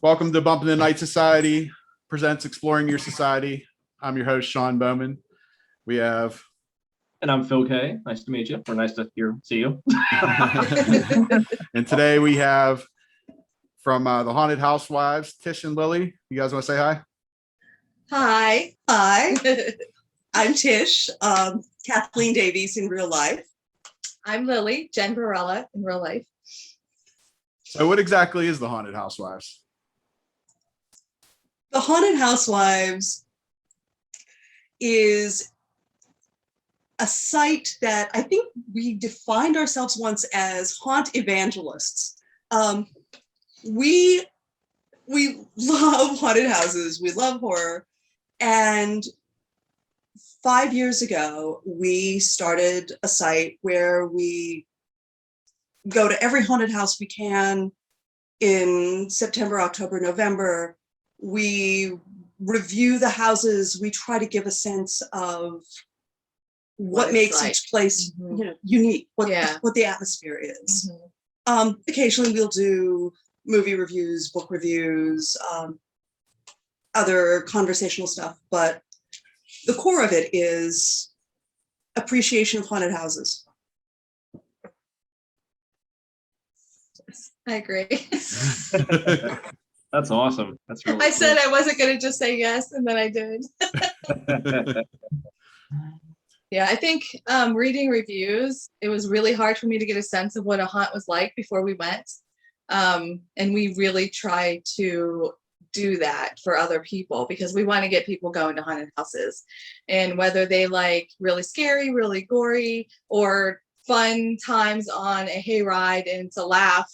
Welcome to Bump in the Night Society presents Exploring Your Society. I'm your host, Sean Bowman. We have... And I'm Phill Caye. Nice to meet you. Or nice to see you. And today we have from the Haunted Housewives, Tish and Lily. You guys want to say hi? Hi. I'm Tish, Kathleen Davies in real life. I'm Lily, Jen Barella in real life. So what exactly is the Haunted Housewives? The Haunted Housewives is a site that I think we defined ourselves once as haunt evangelists. We love haunted houses, we love horror, and 5 years ago, we started a site where we go to every haunted house we can in September, October, November. We review the houses. We try to give a sense of what makes each place unique, what the atmosphere is. Occasionally we'll do movie reviews, book reviews, other conversational stuff, but the core of it is appreciation of haunted houses. I agree. That's awesome. That's really I said I wasn't going to just say yes, and then I did. Yeah, I think reading reviews, it was really hard for me to get a sense of what a haunt was like before we went. And we really try to do that for other people because we want to get people going to haunted houses. And whether they like really scary, really gory, or fun times on a hayride and to laugh,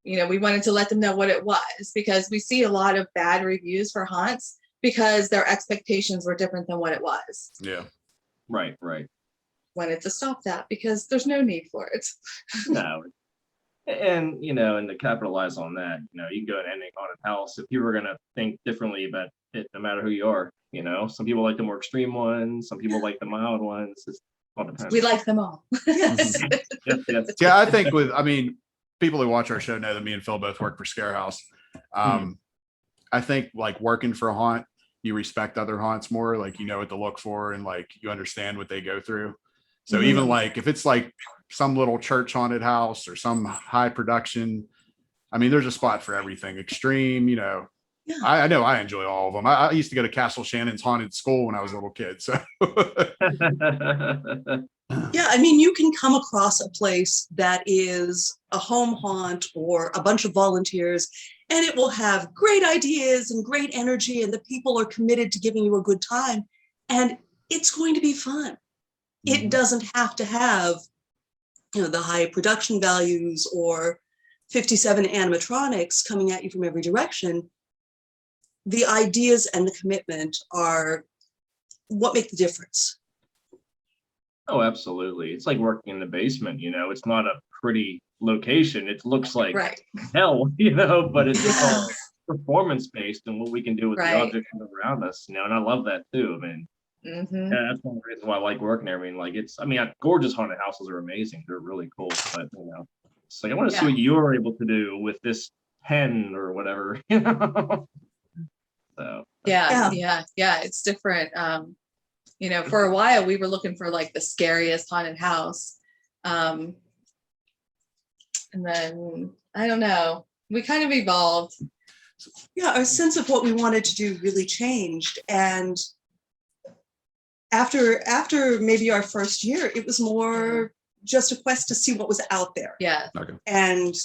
we wanted to let them know what it was, because we see a lot of bad reviews for haunts because their expectations were different than what it was. Yeah. Right. Wanted to stop that because there's no need for it. No. And, and to capitalize on that, you can go to any haunted house. If you were going to think differently about it, no matter who you are, some people like the more extreme ones, some people like the mild ones. It all depends. We like them all. Yes. Yes. Yeah, I think people who watch our show know that me and Phill both work for Scare House. I think like working for a haunt, you respect other haunts more, like you know what to look for and like you understand what they go through. So even like if it's like some little church haunted house or some high production, there's a spot for everything. Extreme, Yeah. I know I enjoy all of them. I used to go to Castle Shannon's haunted school when I was a little kid. So Yeah, you can come across a place that is a home haunt or a bunch of volunteers, and it will have great ideas and great energy, and the people are committed to giving you a good time, and it's going to be fun. It doesn't have to have, the high production values or 57 animatronics coming at you from every direction. The ideas and the commitment are what make the difference. Oh, absolutely. It's like working in the basement, it's not a pretty location. It looks like hell, but it's all performance based and what we can do with the objects around us, and I love that too. Yeah, that's one of the reasons why I like working there. Gorgeous haunted houses are amazing. They're really cool, but it's like I want to see what you're able to do with this pen or whatever, So yeah, it's different. For a while we were looking for like the scariest haunted house, and then I don't know, we kind of evolved. Yeah, our sense of what we wanted to do really changed, and after maybe our first year, it was more just a quest to see what was out there. Yeah. Okay. And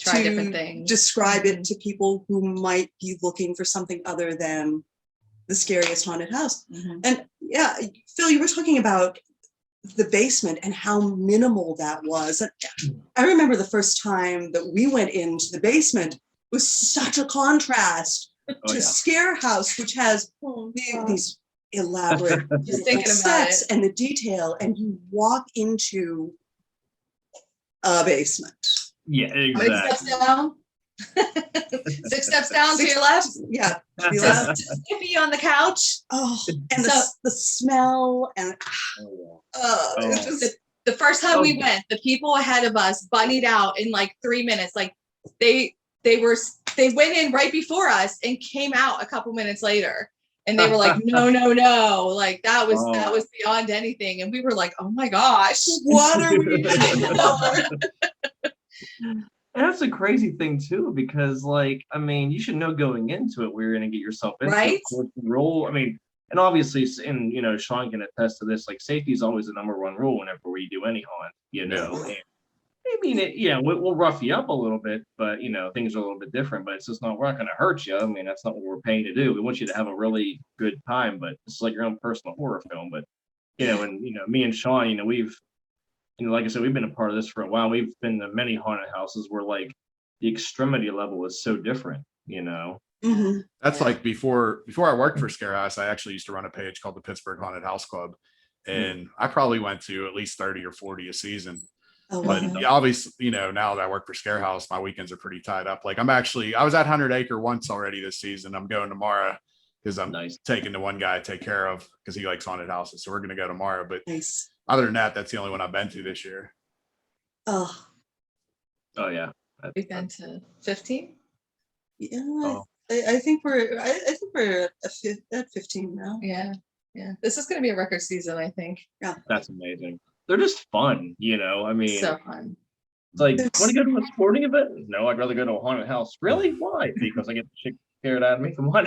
try different things. Describe it to people who might be looking for something other than the scariest haunted house. And yeah, Phill, you were talking about the basement and how minimal that was. I remember the first time that we went into the basement was such a contrast to Scare House, which has these elaborate just thinking about sets it and the detail, and you walk into a basement. Yeah, exactly. 6 steps down. 6 steps down to your left. Yeah, to your left. Skippy on the couch. Oh, and the smell and it's just the first time we went, the people ahead of us bunnied out in like 3 minutes. Like they were they went in right before us and came out a couple minutes later. And they were like, no, like that was beyond anything. And we were like, oh my gosh, what are we doing? That's a crazy thing too, because like, I mean, you should know going into it where you're going to get yourself into. Right. Of course, the role. I mean, and obviously, and Sean can attest to this. Like, safety is always the number one rule whenever we do any haunt. And I mean, we'll rough you up a little bit, but things are a little bit different. But it's just not. We're not going to hurt you. I mean, that's not what we're paying to do. We want you to have a really good time, but it's like your own personal horror film. But me and Sean, we've. Like I said, we've been a part of this for a while. We've been to many haunted houses where like the extremity level is so different, Mm-hmm. That's like before I worked for Scare House, I actually used to run a page called the Pittsburgh Haunted House Club. And I probably went to at least 30 or 40 a season. Oh, But wow. obviously, now that I work for Scare House, my weekends are pretty tied up. Like I was at 100 Acre once already this season. I'm going tomorrow because I'm taking the one guy I take care of because he likes haunted houses. So we're going to go tomorrow. But Nice. Other than that, that's the only one I've been to this year. Oh yeah. We've been to 15. Yeah. Oh. I think we're at 15 now. Yeah. This is going to be a record season, I think. Yeah. That's amazing. They're just fun, I mean, so fun. It's like, want to go to a sporting event? No, I'd rather go to a haunted house. Really? Why? Because I get the shit scared out of me from what,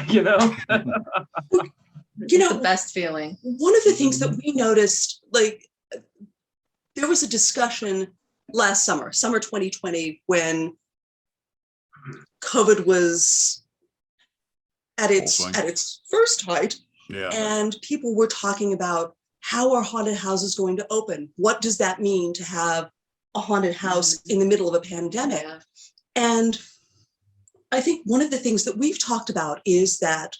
It's the best feeling. One of the things that we noticed, like there was a discussion last summer 2020, when COVID was at its first height. Yeah. And people were talking about how are haunted houses going to open? What does that mean to have a haunted house in the middle of a pandemic? Yeah. And I think one of the things that we've talked about is that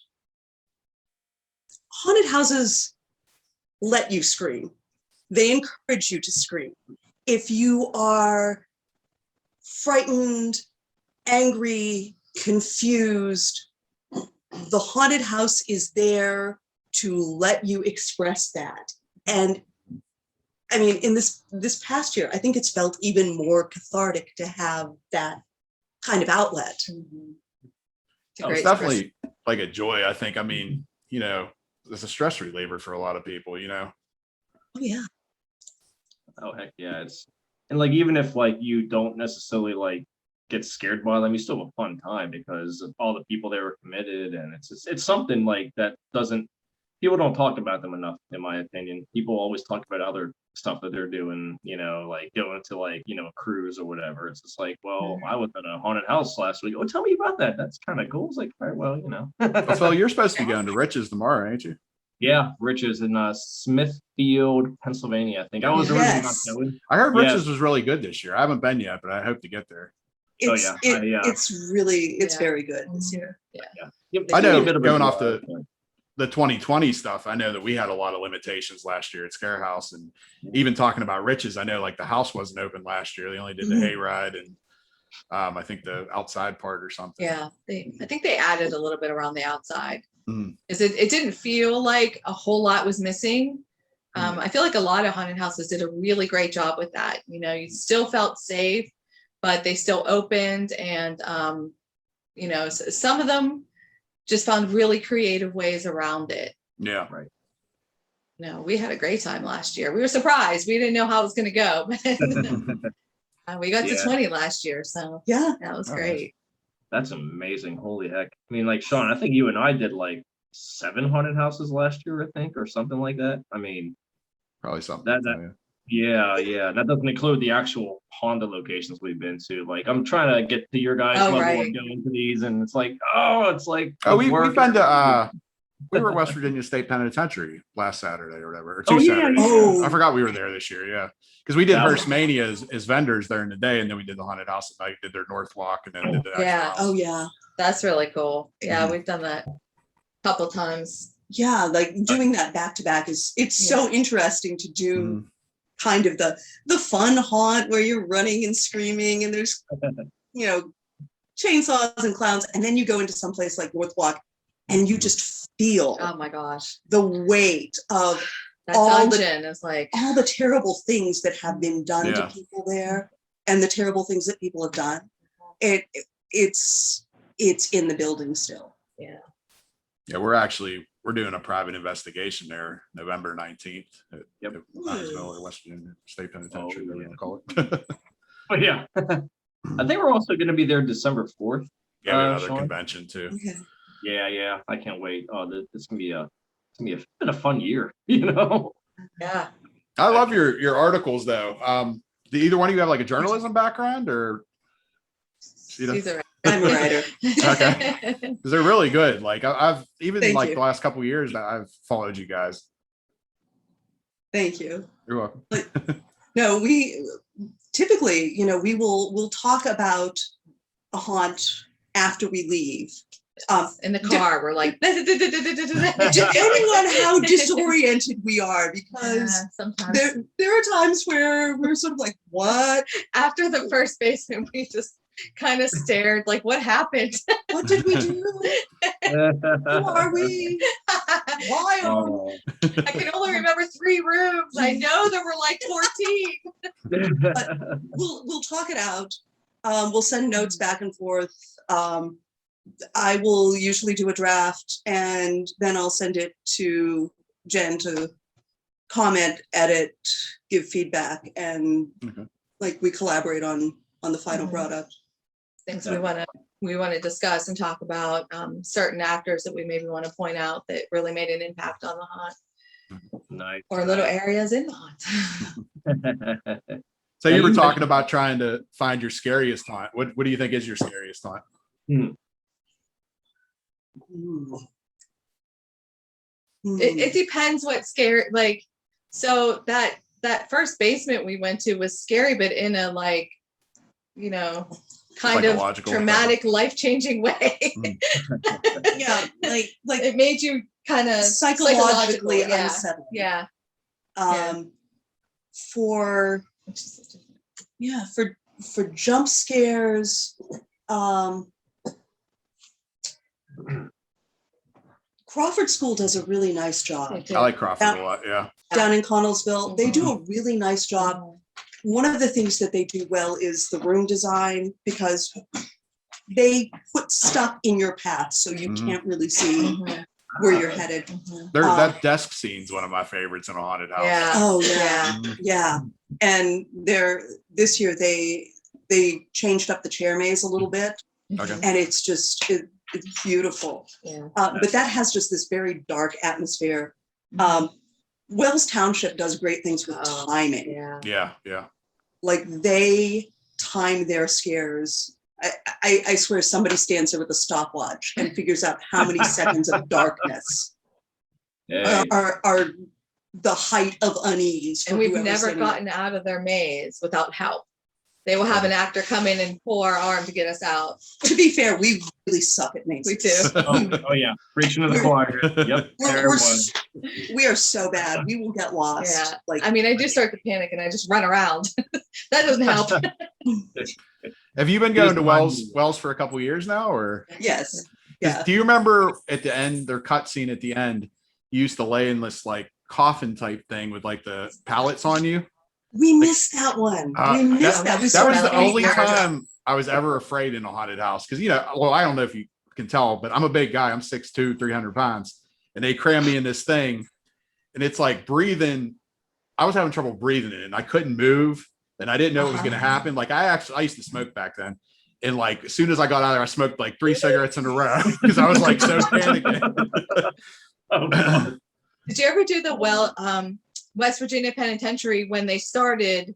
haunted houses let you scream. They encourage you to scream. If you are frightened, angry, confused, the haunted house is there to let you express that. And I mean, in this past year, I think it's felt even more cathartic to have that kind of outlet. Mm-hmm. It's definitely like a joy, I think. I mean, it's a stress reliever for a lot of people, Oh yeah. Oh heck yeah. And like, even if like you don't necessarily like get scared by them, you still have a fun time because of all the people they were committed. And it's something like that people don't talk about them enough, in my opinion. People always talk about other stuff that they're doing, like going to like, a cruise or whatever. It's just like, well, I was in a haunted house last week. Oh, tell me about that. That's kind of cool. It's like, all right, well, Well, Phil, you're supposed to be going to Rich's tomorrow, ain't you? Yeah, Rich's in Smithfield, Pennsylvania. I think I was originally not going. I heard Rich's was really good this year. I haven't been yet, but I hope to get there. It's very good this year. Yeah. I know, going off the 2020 stuff, I know that we had a lot of limitations last year at Scare House, and even talking about Rich's, I know like the house wasn't open last year. They only did the hayride and I think the outside part or something. Yeah, I think they added a little bit around the outside. Mm. It didn't feel like a whole lot was missing. I feel like a lot of haunted houses did a really great job with that. You still felt safe, but they still opened, and some of them just found really creative ways around it. Yeah, right. No, we had a great time last year. We were surprised. We didn't know how it was going to go. We got to 20 last year, so yeah, that was great. That's amazing. Holy heck. I mean, like, Sean, I think you and I did like 7 haunted houses last year, I think, or something like that. I mean, probably something. Yeah. That doesn't include the actual haunted locations we've been to. Like, I'm trying to get to your guys' level of going to these, and it's like, we've been to we were at West Virginia State Penitentiary last Saturday or whatever, or Saturdays. I forgot we were there this year. Yeah, because we did Hearst Mania as vendors there in the day, and then we did the haunted house at night, did their North Walk, and then did the house. Oh yeah, that's really cool. Yeah, we've done that a couple times. Yeah, like doing that back to back it's so interesting to do. Kind of the fun haunt where you're running and screaming and there's chainsaws and clowns, and then you go into some place like North Walk and you just feel, oh my gosh, the weight of that dungeon is like all the terrible things that have been done to people there, and the terrible things that people have done. It's it's in the building still. Yeah. Yeah, we're doing a private investigation there, November 19th at Knoxville or West Virginia State Penitentiary, whatever you want to call it. But yeah, I think we're also going to be there December 4th. Yeah, we have another Sean. convention too. Okay. Yeah, I can't wait. Oh, this can be been a fun year, you know. Yeah. I love your articles though. Do either one of you have like a journalism background or? You know? She's a I'm a writer. Okay. Because they're really good. Like I've even Thank like you. the last couple of years that I've followed you guys. Thank you. You're welcome. No, we typically, we'll talk about a haunt after we leave. In the car, we're like, Depending on how disoriented we are, because sometimes there are times where we're sort of like, what? after the first basement, we just kind of stared, like, what happened? What did we do? Who are we? Why are we? Oh. I can only remember 3 rooms. I know there were like 14. We'll talk it out. We'll send notes back and forth. I will usually do a draft and then I'll send it to Jen to comment, edit, give feedback, and like we collaborate on the final product. Things we want to discuss and talk about, certain actors that we maybe want to point out that really made an impact on the haunt, Nice. or little areas in the haunt. So you were talking about trying to find your scariest haunt. What do you think is your scariest haunt? It depends what scare, like, so that first basement we went to was scary, but in a like, kind of traumatic, life-changing way. Yeah, like it made you kind of psychologically unsettled. Yeah. For jump scares, Crawford School does a really nice job. I like Crawford a lot. Yeah. Down in Connellsville, they do a really nice job. One of the things that they do well is the room design, because they put stuff in your path so you can't really see where you're headed. That desk scene's one of my favorites in a haunted house. Yeah. Oh yeah. Yeah. And this year they changed up the chair maze a little bit. Okay. And it's just it's beautiful. Yeah. But that has just this very dark atmosphere. Wells Township does great things with timing. Yeah. Like they time their scares. I swear somebody stands there with a stopwatch and figures out how many seconds of darkness are the height of unease. And we've never gotten out of their maze without help. They will have an actor come in and pull our arm to get us out. To be fair, we really suck at mazes. We do. Oh yeah, preaching to the choir. Yep, there it was. We are so bad. We will get lost. Yeah. Like I mean, I do start to panic and I just run around. That doesn't help. Have you been going to Wells for a couple of years now, or? Yes. Yeah. Do you remember at the end, their cut scene at the end, you used to lay in this like coffin type thing with like the pallets on you? We missed that one. We missed that. That was the only time I was ever afraid in a haunted house. Because, I don't know if you can tell, but I'm a big guy. I'm 6'2", 300 pounds. And they cram me in this thing. And it's like breathing. I was having trouble breathing in it. And I couldn't move. And I didn't know what was going to happen. Like I used to smoke back then. And like, as soon as I got out of there, I smoked like 3 cigarettes in a row because I was like so panicking. Oh, God. Did you ever do the West Virginia Penitentiary when they started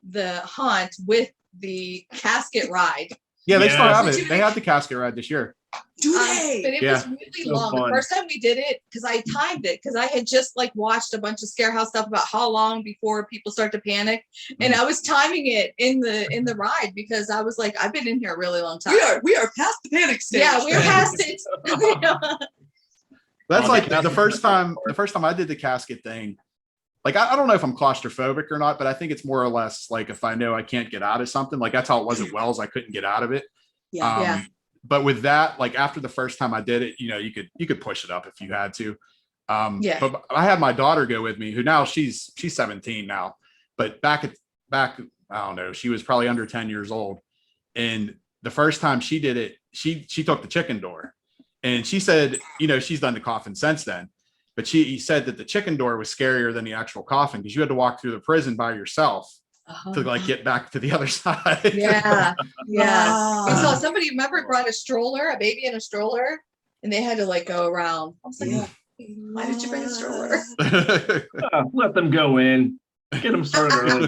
the haunt with the casket ride? Yeah, they still have it. They had the casket ride this year. Do they? But it was really long. Fun. The first time we did it, because I timed it, because I had just like watched a bunch of scare house stuff about how long before people start to panic, and I was timing it in the ride because I was like, I've been in here a really long time. We are past the panic stage. Yeah, we're past it. That's like the first time I did the casket thing. Like, I don't know if I'm claustrophobic or not, but I think it's more or less like if I know I can't get out of something, like that's how it was at Wells. I couldn't get out of it. Yeah. But with that, like after the first time I did it, you could push it up if you had to. But I had my daughter go with me, who now she's 17 now, but back, I don't know, she was probably under 10 years old. And the first time she did it, she took the chicken door, and she said, you know, she's done the coffin since then, but she said that the chicken door was scarier than the actual coffin because you had to walk through the prison by yourself to like get back to the other side. Yeah. Wow. We saw somebody, remember, brought a stroller, a baby in a stroller, and they had to like go around. I was like, why did you bring a stroller? Let them go in. Get them started early.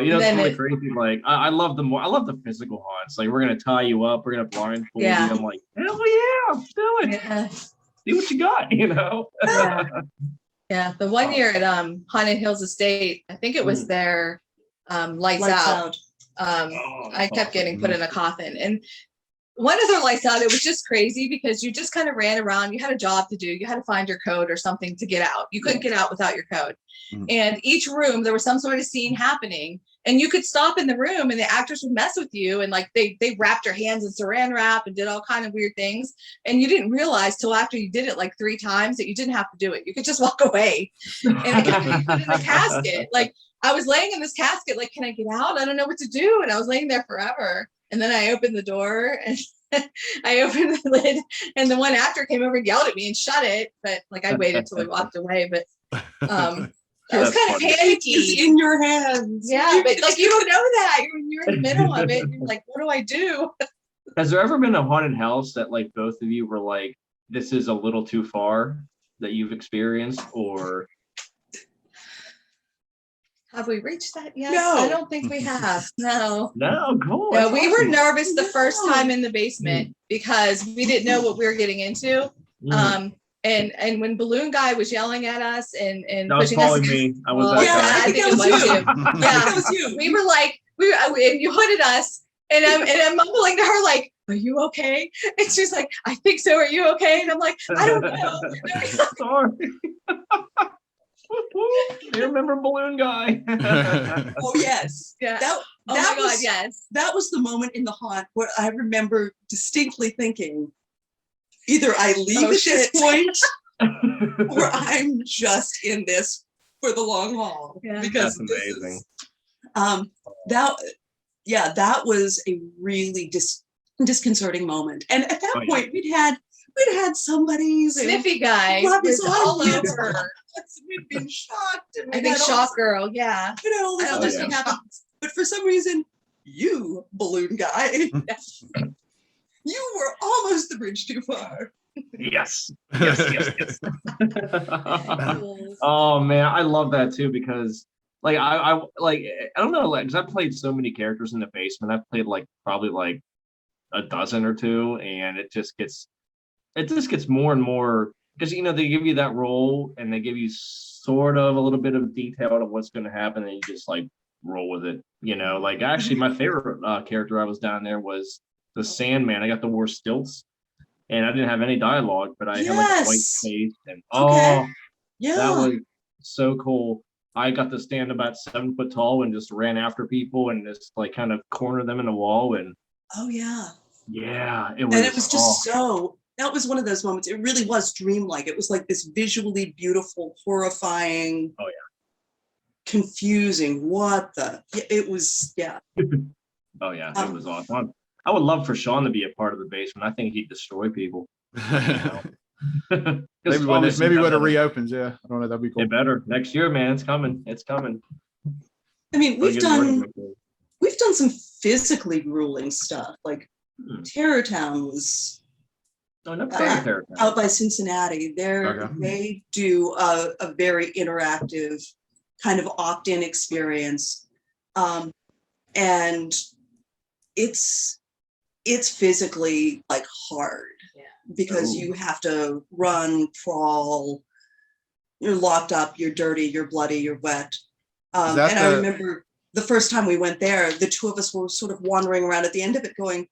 You know, it's really crazy. Like, I love the physical haunts. Like, we're gonna tie you up, we're gonna blindfold you. I'm like, hell yeah, do it. Yeah. See what you got, you know. Yeah, the one year at Haunted Hills Estate, I think it was their lights out. I kept getting put in a coffin, and one of their lights out, it was just crazy because you just kind of ran around. You had a job to do. You had to find your code or something to get out. You couldn't get out without your code. And each room, there was some sort of scene happening, and you could stop in the room and the actors would mess with you. And like they wrapped your hands in saran wrap and did all kind of weird things. And you didn't realize till after you did it like 3 times that you didn't have to do it. You could just walk away. And I kept being put in the casket. Like I was laying in this casket, like, can I get out? I don't know what to do. And I was laying there forever. And then I opened the door and I opened the lid, and the one actor came over and yelled at me and shut it. But like I waited till he walked away. But it was kind of panicky. In your hands. Yeah, but like you don't know that you're in the middle of it. And you're like, what do I do? Has there ever been a haunted house that like both of you were like, this is a little too far that you've experienced, or? Have we reached that yet? No. I don't think we have. No. No, cool. No, we were nervous the first time in the basement because we didn't know what we were getting into. And when Balloon Guy was yelling at us and that was pushing us calling against, me. I was I think it was you. That was you. We were like, and you hooded us, and I'm mumbling to her like, "Are you okay?" And she's like, "I think so. Are you okay?" And I'm like, "I don't know." Sorry. You remember Balloon Guy? Oh yes. Yeah. That Oh my was, God, yes. That was the moment in the haunt where I remember distinctly thinking, either I leave at this point or I'm just in this for the long haul. Yeah. Because that's amazing. That was a really disconcerting moment. And at that point we'd had somebody's Sniffy Guy was all on over. We'd been shocked. And I think Shock Girl, yeah. You know, all this other stuff happened. But for some reason, you, Balloon Guy, you were almost the bridge too far. Yes. Oh man, I love that too, because like I don't know, like, because I've played so many characters in the basement. I've played like probably like a dozen or two, and it just gets more and more, because you know they give you that role and they give you sort of a little bit of detail of what's going to happen, and you just like roll with it, you know. Like actually my favorite character I was down there was the Sandman. I got to wear stilts and I didn't have any dialogue, but I had like a white face, and that was so cool. I got to stand about 7 foot tall and just ran after people and just like kind of corner them in the wall, and it was just that was one of those moments. It really was dreamlike. It was like this visually beautiful, horrifying, confusing. It was. Oh yeah, it was awesome. I would love for Sean to be a part of the basement. I think he'd destroy people. Maybe when it reopens, I don't know. That'd be cool. It better next year, man. It's coming. It's coming. I mean, we've done some physically grueling stuff. Like Terror Town was. Oh, never Terror Town. Out by Cincinnati. They do a very interactive kind of opt-in experience, and it's physically like hard because you have to run, crawl, you're locked up, you're dirty, you're bloody, you're wet. And I remember the first time we went there, the two of us were sort of wandering around at the end of it going,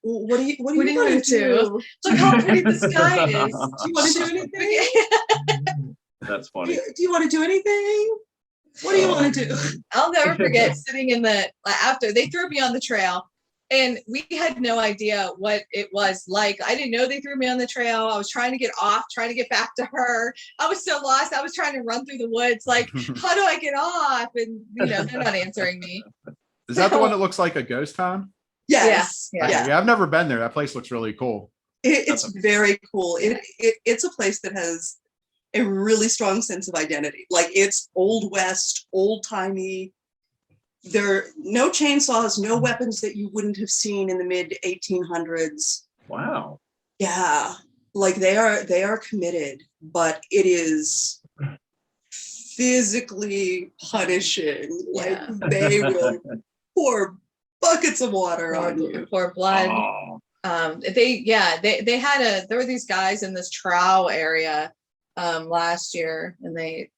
what do you want to do? Look how pretty the sky is. Do you want to do anything? That's funny. Do you want to do anything? What do you want to do? I'll never forget sitting in after they threw me on the trail, and we had no idea what it was like. I didn't know they threw me on the trail. I was trying to get off, trying to get back to her. I was so lost. I was trying to run through the woods. Like, how do I get off? And they're not answering me. Is that the one that looks like a ghost town? Yes. Yeah. Yeah. Yeah, I've never been there. That place looks really cool. It's very cool. It's a place that has a really strong sense of identity. Like it's old West, old timey. There are no chainsaws, no weapons that you wouldn't have seen in the mid 1800s. Wow. Yeah, like they are committed, but it is physically punishing. Like they will pour buckets of water on you. Pour blood. Oh. They there were these guys in this trow area last year, and they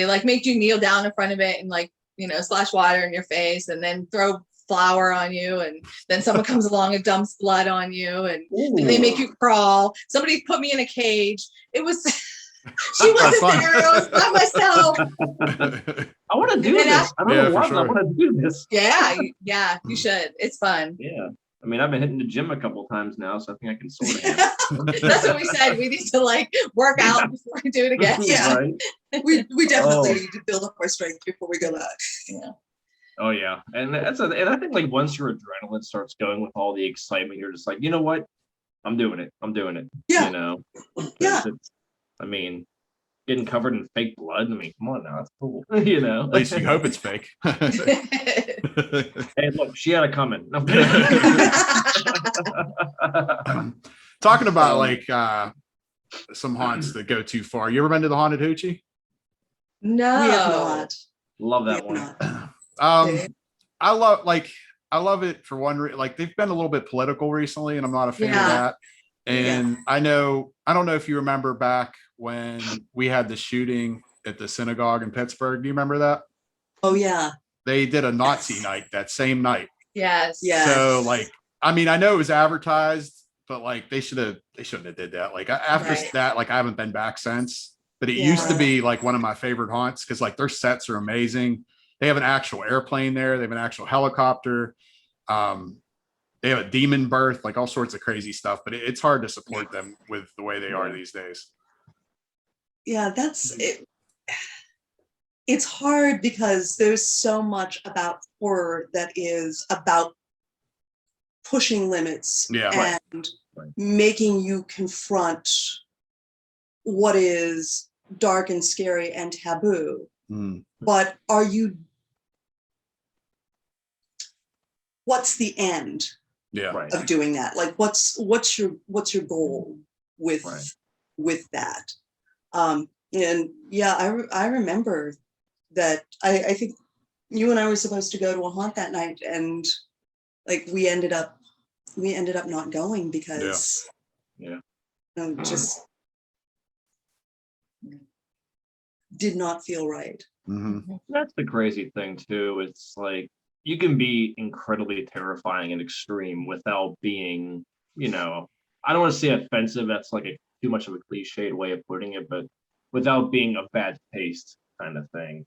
like make you kneel down in front of it and like, you know, splash water in your face and then throw flour on you, and then someone comes along and dumps blood on you, and they make you crawl. Somebody put me in a cage. It was she wasn't there. It was by myself. I want to do this. I don't know why, but I want to do this. Yeah, you should. It's fun. Yeah. I mean, I've been hitting the gym a couple times now, so I think I can sort of handle it. That's what we said. We need to like work out before we do it again. Yeah. Right? We definitely need to build up our strength before we go back. Yeah. Oh yeah, and and I think like once your adrenaline starts going with all the excitement, you're just like, you know what, I'm doing it. Yeah. You know. Yeah. I mean, getting covered in fake blood. I mean, come on now, that's cool. You know. At least you hope it's fake. Hey, look, she had it coming. No. Talking about like some haunts that go too far. You ever been to the Haunted Hoochie? No. We have not. Love We that have one. not. I love it for one reason. Like they've been a little bit political recently, and I'm not a fan of that. And I don't know if you remember back when we had the shooting at the synagogue in Pittsburgh. Do you remember that? Oh yeah. They did a Nazi night that same night. Yes. Yeah. So like, I mean, I know it was advertised, but like they shouldn't have did that. Like after that, like I haven't been back since. But it used to be like one of my favorite haunts because like their sets are amazing. They have an actual airplane there. They have an actual helicopter. They have a demon birth, like all sorts of crazy stuff. But it's hard to support them with the way they are these days. Yeah, that's it. It's hard because there's so much about horror that is about pushing limits and making you confront what is dark and scary and taboo. But what's the end of doing that? Like what's your goal with that? And yeah, I remember that I think you and I were supposed to go to a haunt that night, and like we ended up not going because just did not feel right. That's the crazy thing too. It's like you can be incredibly terrifying and extreme without being, you know, I don't want to say offensive. That's like too much of a cliched way of putting it, but without being a bad taste kind of thing.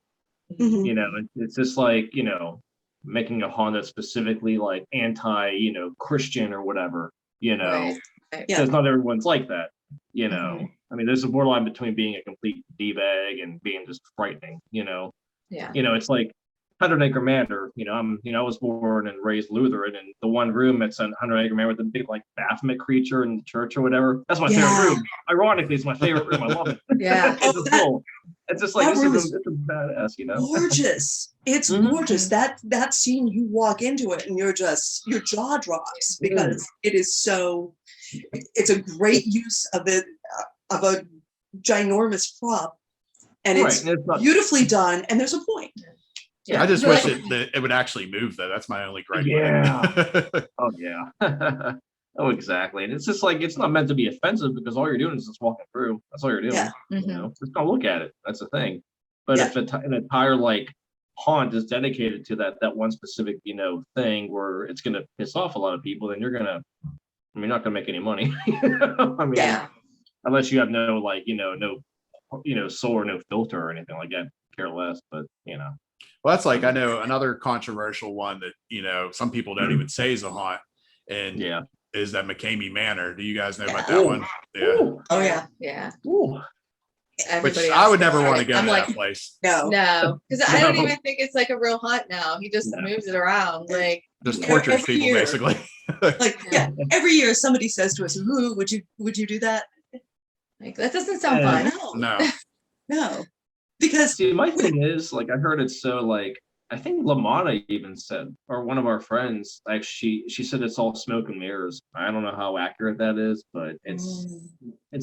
You know, it's just like, you know, making a haunt that's specifically like anti, you know, Christian or whatever, you know, because not everyone's like that, you know. I mean, there's a borderline between being a complete D-bag and being just frightening, you know. You know, it's like 100 Acre Manor, you know, I was born and raised Lutheran, and the one room that's on 100 Acre Manor with the big like Baphomet creature in the church or whatever, that's my favorite room. Ironically, it's my favorite room. I love it. It's cool. It's just like, it's a badass, you know. Gorgeous. It's gorgeous. That scene, you walk into it and your jaw drops because it is so, it's a great use of a ginormous prop, and it's beautifully done, and there's a point. I just wish it would actually move though. That's my only gripe. Oh yeah. Oh, exactly. And it's just like, it's not meant to be offensive because all you're doing is just walking through. That's all you're doing. You know, just don't look at it. That's the thing. But if an entire like haunt is dedicated to that one specific, you know, thing where it's going to piss off a lot of people, then you're not going to make any money. I mean, unless you have no like, you know, soul or no filter or anything like that. Care less, but you know. Well, that's like, I know another controversial one that, you know, some people don't even say is a haunt, and is that Mckamey Manor. Do you guys know about that one? Oh yeah. Ooh. everybody I else would never does. want to go I'm to like, that place. no, because I don't No. even think it's like a real haunt now. He just moves it around. Like, Just Yeah, tortures every people, year. basically. Like, yeah, every year somebody says to us, "Ooh, would you do that?" that doesn't sound Yeah. fun. No, because See, my thing is, like, I heard it so, like, I think LaMotta even said, or one of our friends, like, she said it's all smoke and mirrors. I don't know how accurate that is, but it's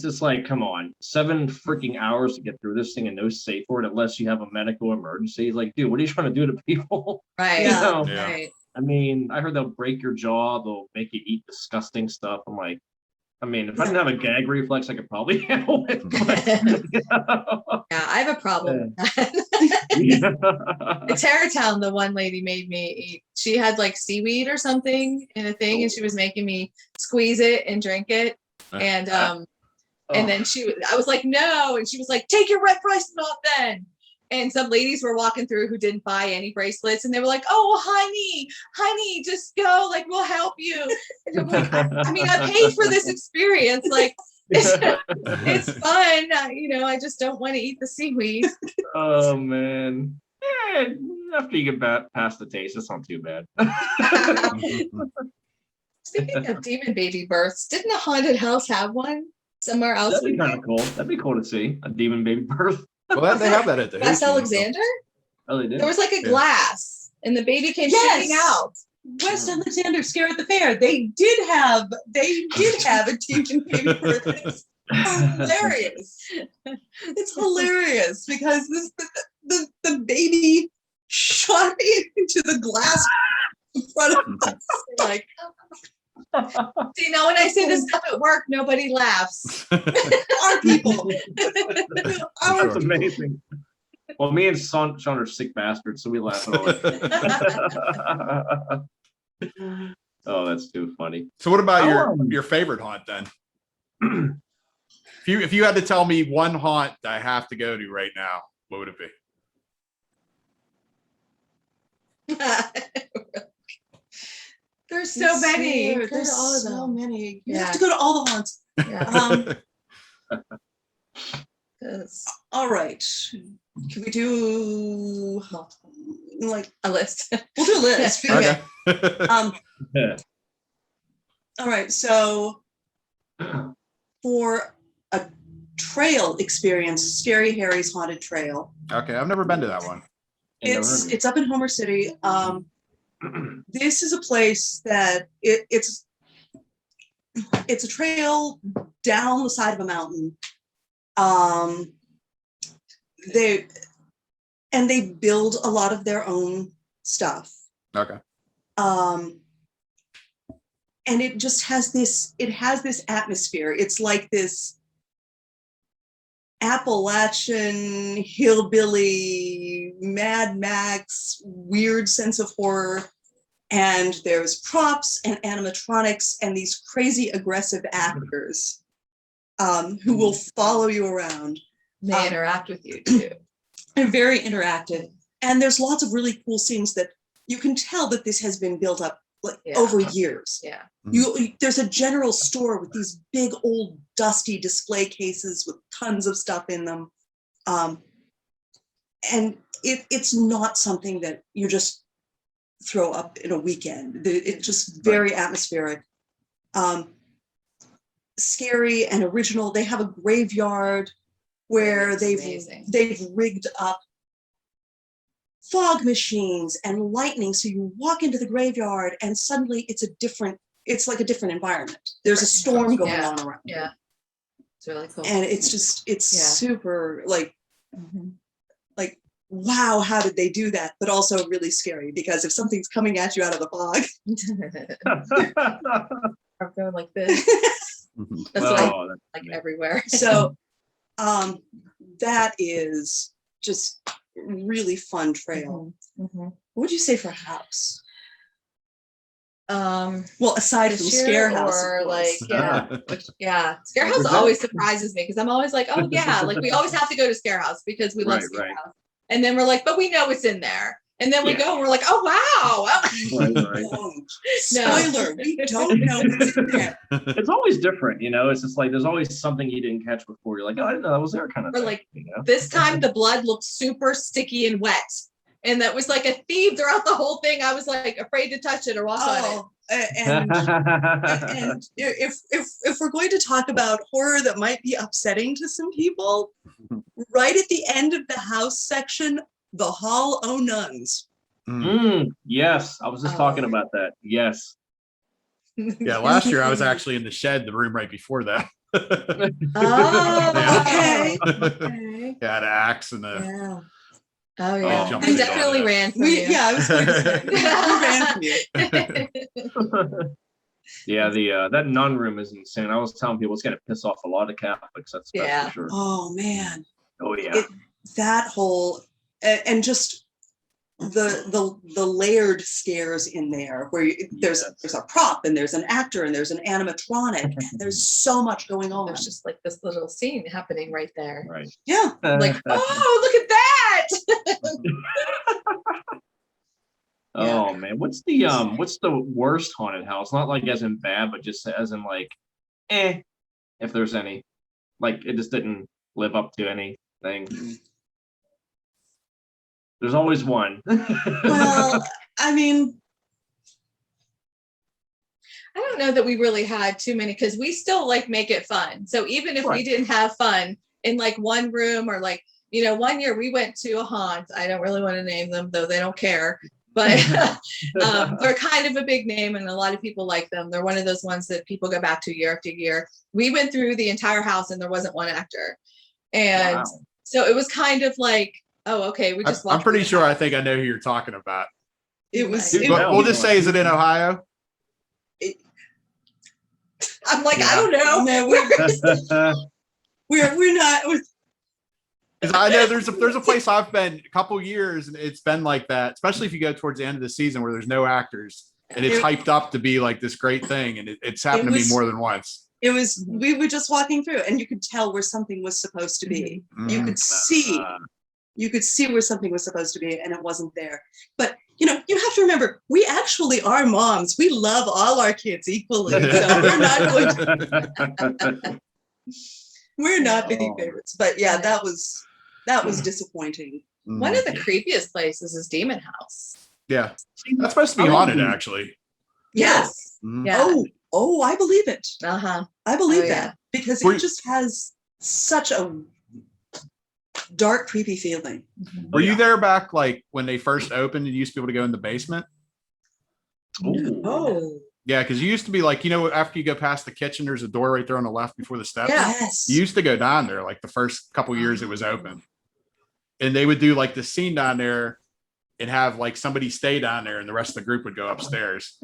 just like, come on, 7 freaking hours to get through this thing and no safe word unless you have a medical emergency. Like, dude, what are you trying to do to people? Right. You know? Yeah. Right. I mean, I heard they'll break your jaw, they'll make you eat disgusting stuff. I'm like, I mean, if I didn't have a gag reflex, I could probably handle it. But, you know? Yeah, I have a problem. Yeah. The Terrortown, the one lady made me eat. She had like seaweed or something in a thing, and she was making me squeeze it and drink it. And then I was like, no, and she was like, take your red bracelet off then. And some ladies were walking through who didn't buy any bracelets, and they were like, "Oh, honey, just go. Like, we'll help you." And I'm like, I mean, I paid for this experience. Like, it's fun. I just don't want to eat the seaweed. Oh man. Yeah, after you get past the taste, it's not too bad. Speaking of demon baby births, didn't a haunted house have one somewhere else? That'd be kind of cool. That'd be cool to see a demon baby birth. Well, they have that at the West Houston, so- Alexander? Oh, they did. There was like a Yeah. glass, and the baby came Yes. shooting out. West Alexander Scare at the Fair, they did have a demon baby birth. It's hilarious. It's hilarious because the baby shot into the glass in front of us. Like, See, now when I say this stuff at work, nobody laughs. our people. Our That's amazing. Well, me and Sean are sick bastards, so we laugh at all that. Oh, that's too funny. So what about Oh, your favorite haunt then? If you had to tell me one haunt that I have to go to right now, what would it be? There's so many. There's all of so them. many. You Yeah. have to go to all the haunts. Yeah. 'Cause All right. Can we do like a list. we'll do a list. Okay. Yeah. All right. So for a trail experience, Scary Harry's Haunted Trail. Okay, I've never been to that one. It's up in Homer City. This is a place that it's a trail down the side of a mountain. They build a lot of their own stuff. Okay. And it just has this atmosphere. It's like this Appalachian hillbilly Mad Max weird sense of horror, and there's props and animatronics and these crazy aggressive actors who will follow you around. They interact with you too. They're very interactive, and there's lots of really cool scenes that you can tell that this has been built up over years. Yeah. There's a general store with these big old dusty display cases with tons of stuff in them, and it's not something that you just throw up in a weekend. It's just very atmospheric, scary and original. They have a graveyard where they've rigged up fog machines and lightning, so you walk into the graveyard and suddenly it's like a different environment. There's a storm going on around. Yeah, it's really cool. And it's super like wow, how did they do that? But also really scary, because if something's coming at you out of the fog, I'm going like this. That's like everywhere. So that is just really fun trail. What would you say for house? Well, aside from Scare House, or of course. Scare House always surprises me, because I'm always like, oh yeah, like we always have to go to Scare House because we love Scare House, and then we're like, but we know it's in there, And then we go and we're like, oh wow. Right. Spoiler, we don't know what's in there. It's always different, it's just like there's always something you didn't catch before. You're like, oh, I didn't know that was there, kind of Or thing, like this time the blood looked super sticky and wet. And that was like a theme throughout the whole thing. I was like afraid to touch it or walk on it. And if we're going to talk about horror that might be upsetting to some people, right at the end of the house section, the Hall of Nuns. Yes, I was just talking about that. Yes. Yeah, last year I was actually in the shed, the room right before that. Okay. Yeah, an axe and a. Yeah. Oh yeah, jumped we in on definitely that. ran from you. Yeah, I was going to say, we ran from you. Yeah, the that nun room is insane. I was telling people it's gonna piss off a lot of Catholics. That's for sure. Oh man. Oh yeah. That whole and just the layered scares in there where there's a prop and there's an actor and there's an animatronic and there's so much going on. There's just like this little scene happening right there. Right. Yeah. Like, oh, look at that. Oh man, what's the worst haunted house? Not like as in bad, but just as in like, if there's any, like it just didn't live up to anything. There's always one. Well, I mean, I don't know that we really had too many because we still like make it fun. So even if we didn't have fun in like one room or like, one year we went to a haunt. I don't really want to name them, though they don't care. But they're kind of a big name and a lot of people like them. They're one of those ones that people go back to year after year. We went through the entire house and there wasn't one actor. And so it was kind of like, oh, okay. We just I'm pretty sure I think I know who you're talking about. it was. We'll just say, is it in Ohio? I'm like, I don't know. No, we're not. Because I know there's a place I've been a couple years and it's been like that, especially if you go towards the end of the season where there's no actors and it's hyped up to be like this great thing, and it's happened to me more than once. It was. We were just walking through, and you could tell where something was supposed to be. You could see. You could see where something was supposed to be, and it wasn't there. But you have to remember, we actually are moms. We love all our kids equally, so we're not going to. We're not big favorites, but yeah, that was disappointing. One of the creepiest places is Demon House. Yeah, that's supposed to be haunted, actually. Yes. Mm-hmm. Oh, I believe it. I believe that because it just has such a dark, creepy feeling. Were you there back like when they first opened and you used to be able to go in the basement? Oh. Yeah, because you used to be like, after you go past the kitchen, there's a door right there on the left before the steps. Yes. You used to go down there like the first couple years it was open. And they would do like the scene down there and have like somebody stay down there and the rest of the group would go upstairs.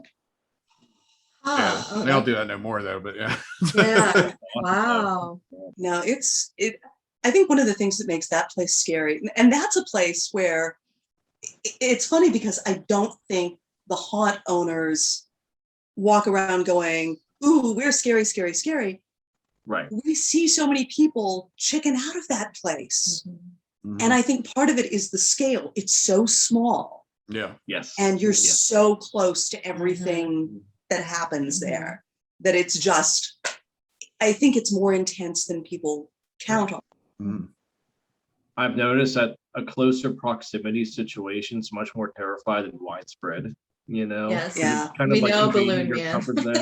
Yeah, they don't do that no more though, but yeah. Yeah. Wow. No, I think one of the things that makes that place scary, and that's a place where it's funny because I don't think the haunt owners walk around going, ooh, we're scary, scary, scary. Right. We see so many people chicken out of that place. Mm-hmm. And I think part of it is the scale. It's so small. Yeah. Yes. And you're so close to everything that happens there that it's just, I think it's more intense than people count on. Mm-hmm. I've noticed that a closer proximity situation is much more terrified than widespread. Yes. Yeah. Kind of We like know invading Balloon your Man. comfort zone.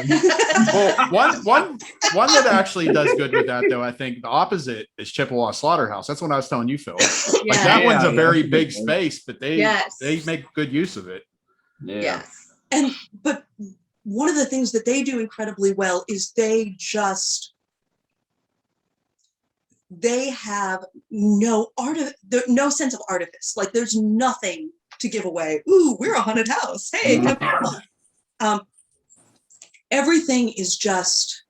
Well, one that actually does good with that though, I think the opposite is Chippewa Slaughterhouse. That's what I was telling you, Phill. Like that one's a very big space, but they make good use of it. Yeah. Yes. But one of the things that they do incredibly well is they have no sense of artifice. Like there's nothing to give away. Ooh, we're a haunted house. Hey, come on. Everything is just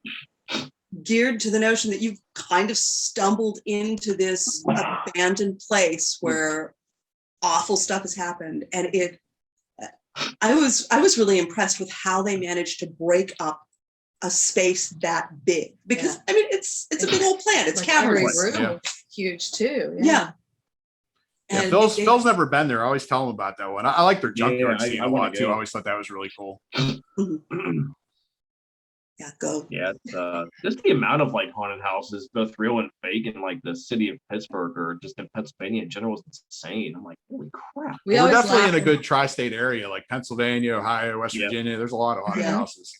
geared to the notion that you've kind of stumbled into this abandoned place where awful stuff has happened. And I was really impressed with how they managed to break up a space that big, because I mean it's a big old plant. It's like caverns. every room huge too. Yeah. Yeah, And Phil's never been there. I always tell him about that one. I like their junkyard scene I a wanna lot too. go. I always thought that was really cool. yeah, go. Yeah, it's, just the amount of like haunted houses, both real and fake, in like the city of Pittsburgh or just in Pennsylvania in general is insane. I'm like, holy crap. We We're always definitely laugh in a and- good tri-state area like Pennsylvania, Ohio, West Yeah. Virginia. There's a lot of haunted Yeah. houses.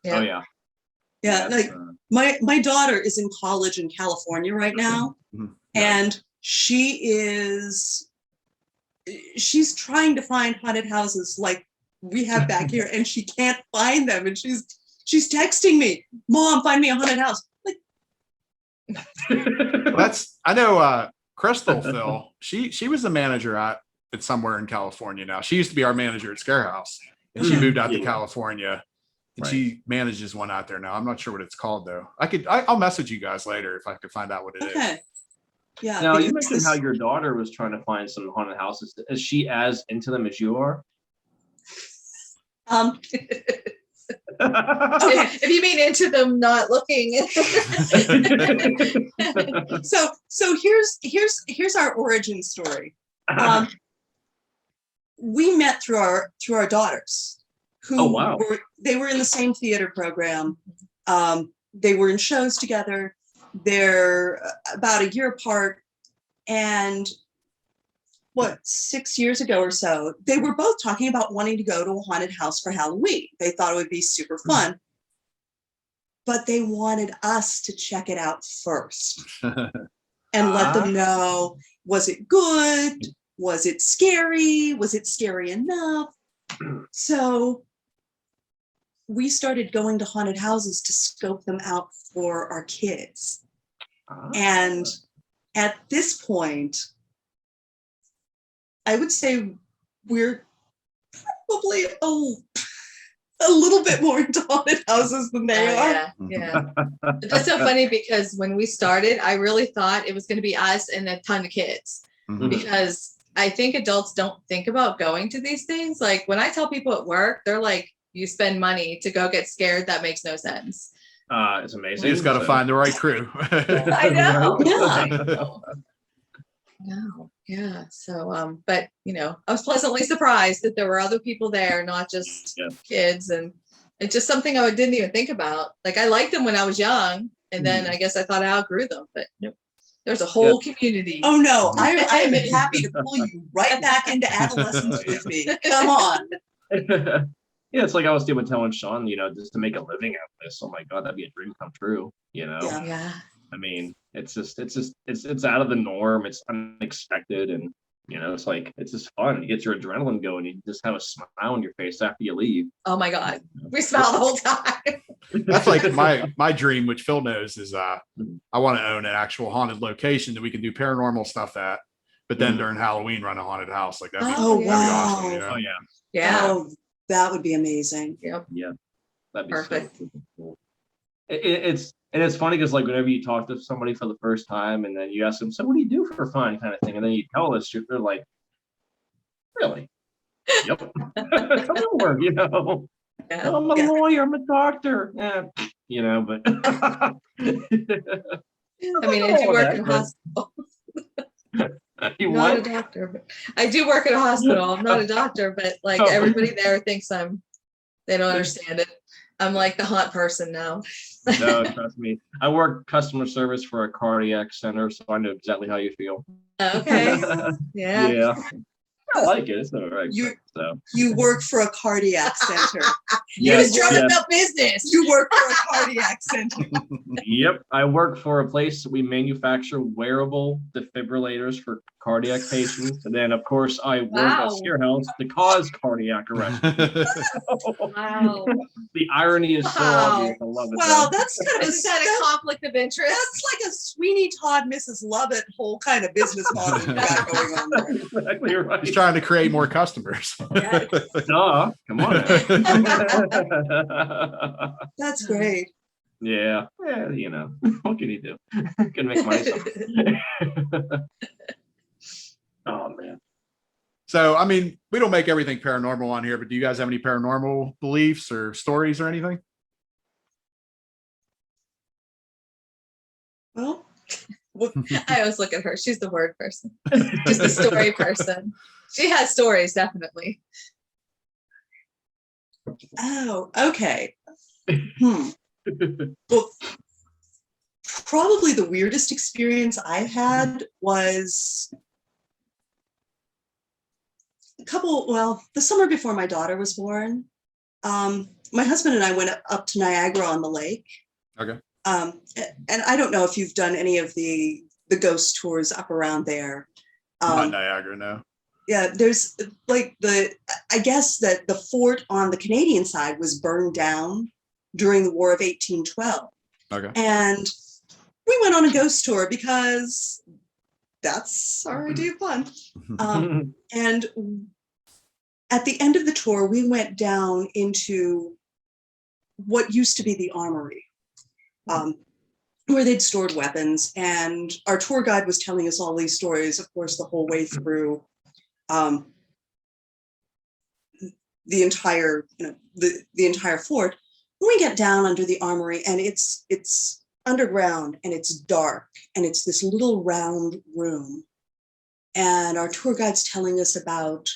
Oh yeah. Yeah, like my daughter is in college in California right now, and she's trying to find haunted houses like we have back here, and she can't find them, and she's texting me, Mom, find me a haunted house. Like, I know Crystal Phill, she was the manager at somewhere in California now. She used to be our manager at Scare House, and she moved out to California, and she manages one out there now. I'm not sure what it's called though. I'll message you guys later if I could find out what it is. okay. Yeah. Now you mentioned how your daughter was trying to find some haunted houses. Is she as into them as you are? Okay. If you mean into them not looking. So here's our origin story. We met through our daughters, who were in the same theater program. They were in shows together. They're about a year apart, and 6 years ago or so, they were both talking about wanting to go to a haunted house for Halloween. They thought it would be super fun, but they wanted us to check it out first and let them know, was it good? Was it scary? Was it scary enough? So we started going to haunted houses to scope them out for our kids. And at this point, I would say we're probably a little bit more into haunted houses than they are. Yeah. That's so funny because when we started, I really thought it was going to be us and a ton of kids, because I think adults don't think about going to these things. Like when I tell people at work, they're like, you spend money to go get scared. That makes no sense. It's amazing. You just got to find the right crew. I know. Yeah. No. Yeah. So, but I was pleasantly surprised that there were other people there, not just kids. And it's just something I didn't even think about. Like I liked them when I was young, and then I guess I thought I outgrew them, but there's a whole community. Oh no, I am happy to pull you right back into adolescence with me. Come on. Yeah, it's like I was telling Sean, just to make a living out of this. Oh my God, that'd be a dream come true. Yeah. I mean, it's out of the norm. It's unexpected, and it's just fun. It gets your adrenaline going. You just have a smile on your face after you leave. Oh my God, we smile the whole time. That's like my dream, which Phill knows, is I want to own an actual haunted location that we can do paranormal stuff at, but then during Halloween run a haunted house. Like that'd be awesome. Oh yeah. Yeah. Oh, that would be amazing. Yep. Yeah. That'd be Perfect. So cool. It's funny because like whenever you talk to somebody for the first time and then you ask them, so what do you do for fun, kind of thing, and then you tell this, they're like, really? Yep. Come to work, Yeah. I'm a lawyer, I'm a doctor. Yeah, but I mean, I do work in a hospital. You Not what? a doctor, but I do work at a hospital. I'm not a doctor, but like everybody there thinks they don't understand it. I'm like the haunt person now. No, trust me. I work customer service for a cardiac center, so I know exactly how you feel. Okay. Yeah. Yeah. I like it. It's all right. You work for a cardiac center. You Yes, just drumming yes. up business. You work for a cardiac center. Yep. I work for a place that we manufacture wearable defibrillators for cardiac patients. And then, of course, I work at Scare House to cause cardiac arrest. Wow. The irony is so obvious. I love it. Well, though. that's kind of Is that a conflict of interest? That's like a Sweeney Todd, Mrs. Lovett whole kind of business model you got going on there. Exactly right. He's trying to create more customers. Duh. Come on. That's great. Yeah. What can you do? Can make money. Oh man. So, I mean, we don't make everything paranormal on here, but do you guys have any paranormal beliefs or stories or anything? Well, I always look at her. She's the word person, just the story person. She has stories, definitely. Oh, okay. Well, probably the weirdest experience I had was the summer before my daughter was born. My husband and I went up to Niagara on the lake. Okay. And I don't know if you've done any of the ghost tours up around there. Not Niagara, no. Yeah, there's like I guess that the fort on the Canadian side was burned down during the War of 1812. Okay. And we went on a ghost tour because that's our idea of fun. And at the end of the tour, we went down into what used to be the armory, where they'd stored weapons. And our tour guide was telling us all these stories, of course, the whole way through the entire, the entire fort. When we get down under the armory, and it's underground, and it's dark, and it's this little round room. And our tour guide's telling us about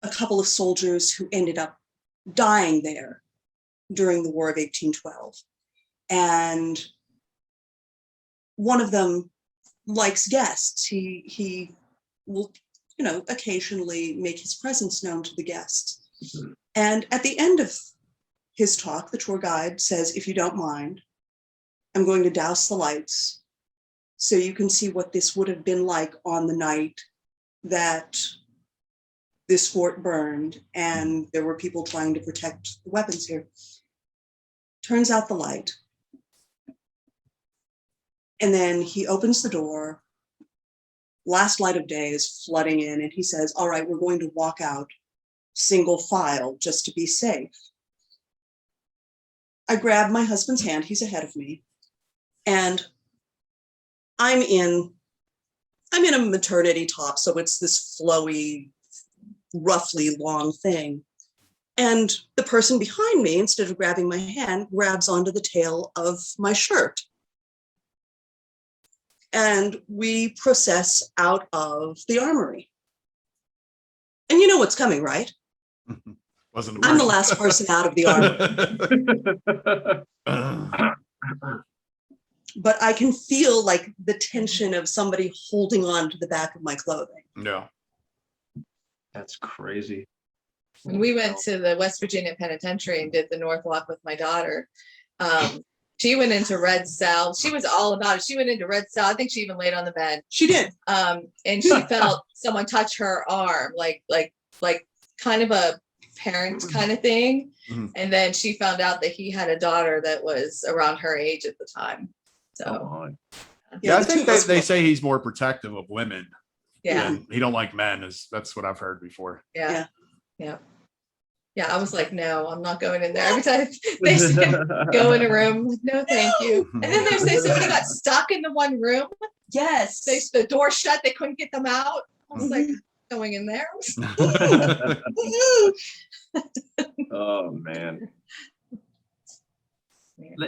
a couple of soldiers who ended up dying there during the War of 1812. And one of them likes guests. He will, occasionally make his presence known to the guests. And at the end of his talk, the tour guide says, if you don't mind, I'm going to douse the lights so you can see what this would have been like on the night that this fort burned and there were people trying to protect the weapons here. Turns out the light. And then he opens the door. Last light of day is flooding in, and he says, all right, we're going to walk out single file just to be safe. I grab my husband's hand, he's ahead of me, and I'm in a maternity top, so it's this flowy, roughly long thing. And the person behind me, instead of grabbing my hand, grabs onto the tail of my shirt. And we process out of the armory. And you know what's coming, right? I'm the last person out of the armory. But I can feel like the tension of somebody holding on to the back of my clothing. Yeah. That's crazy. When we went to the West Virginia Penitentiary and did the North Walk with my daughter, she went into red cell. She was all about it. She went into red cell. I think she even laid on the bed. She did. And she felt someone touch her arm, like kind of a parent kind of thing. Mm-hmm. And then she found out that he had a daughter that was around her age at the time. So yeah, I think they say he's more protective of women. Yeah. And he don't like men. That's what I've heard before. Yeah. I was like, no, I'm not going in there. Every time they say go in a room, like, no, thank you. And then they say somebody got stuck in the one room. Yes. The door shut, they couldn't get them out. I was like, going in there. Oh man.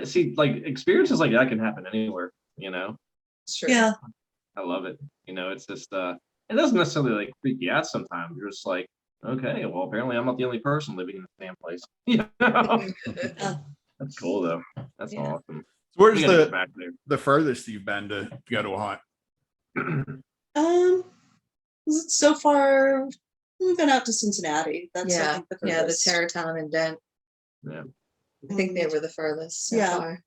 See, like experiences like that can happen anywhere, It's true. Yeah. I love it. It's just it doesn't necessarily like freak you out sometimes. You're just like, okay, well apparently I'm not the only person living in the same place. That's cool though. That's awesome. So where's the furthest you've been to go to a haunt? So far we've been out to Cincinnati. That's I think, the Tarrytown and Dent. Yeah. I think they were the furthest so far.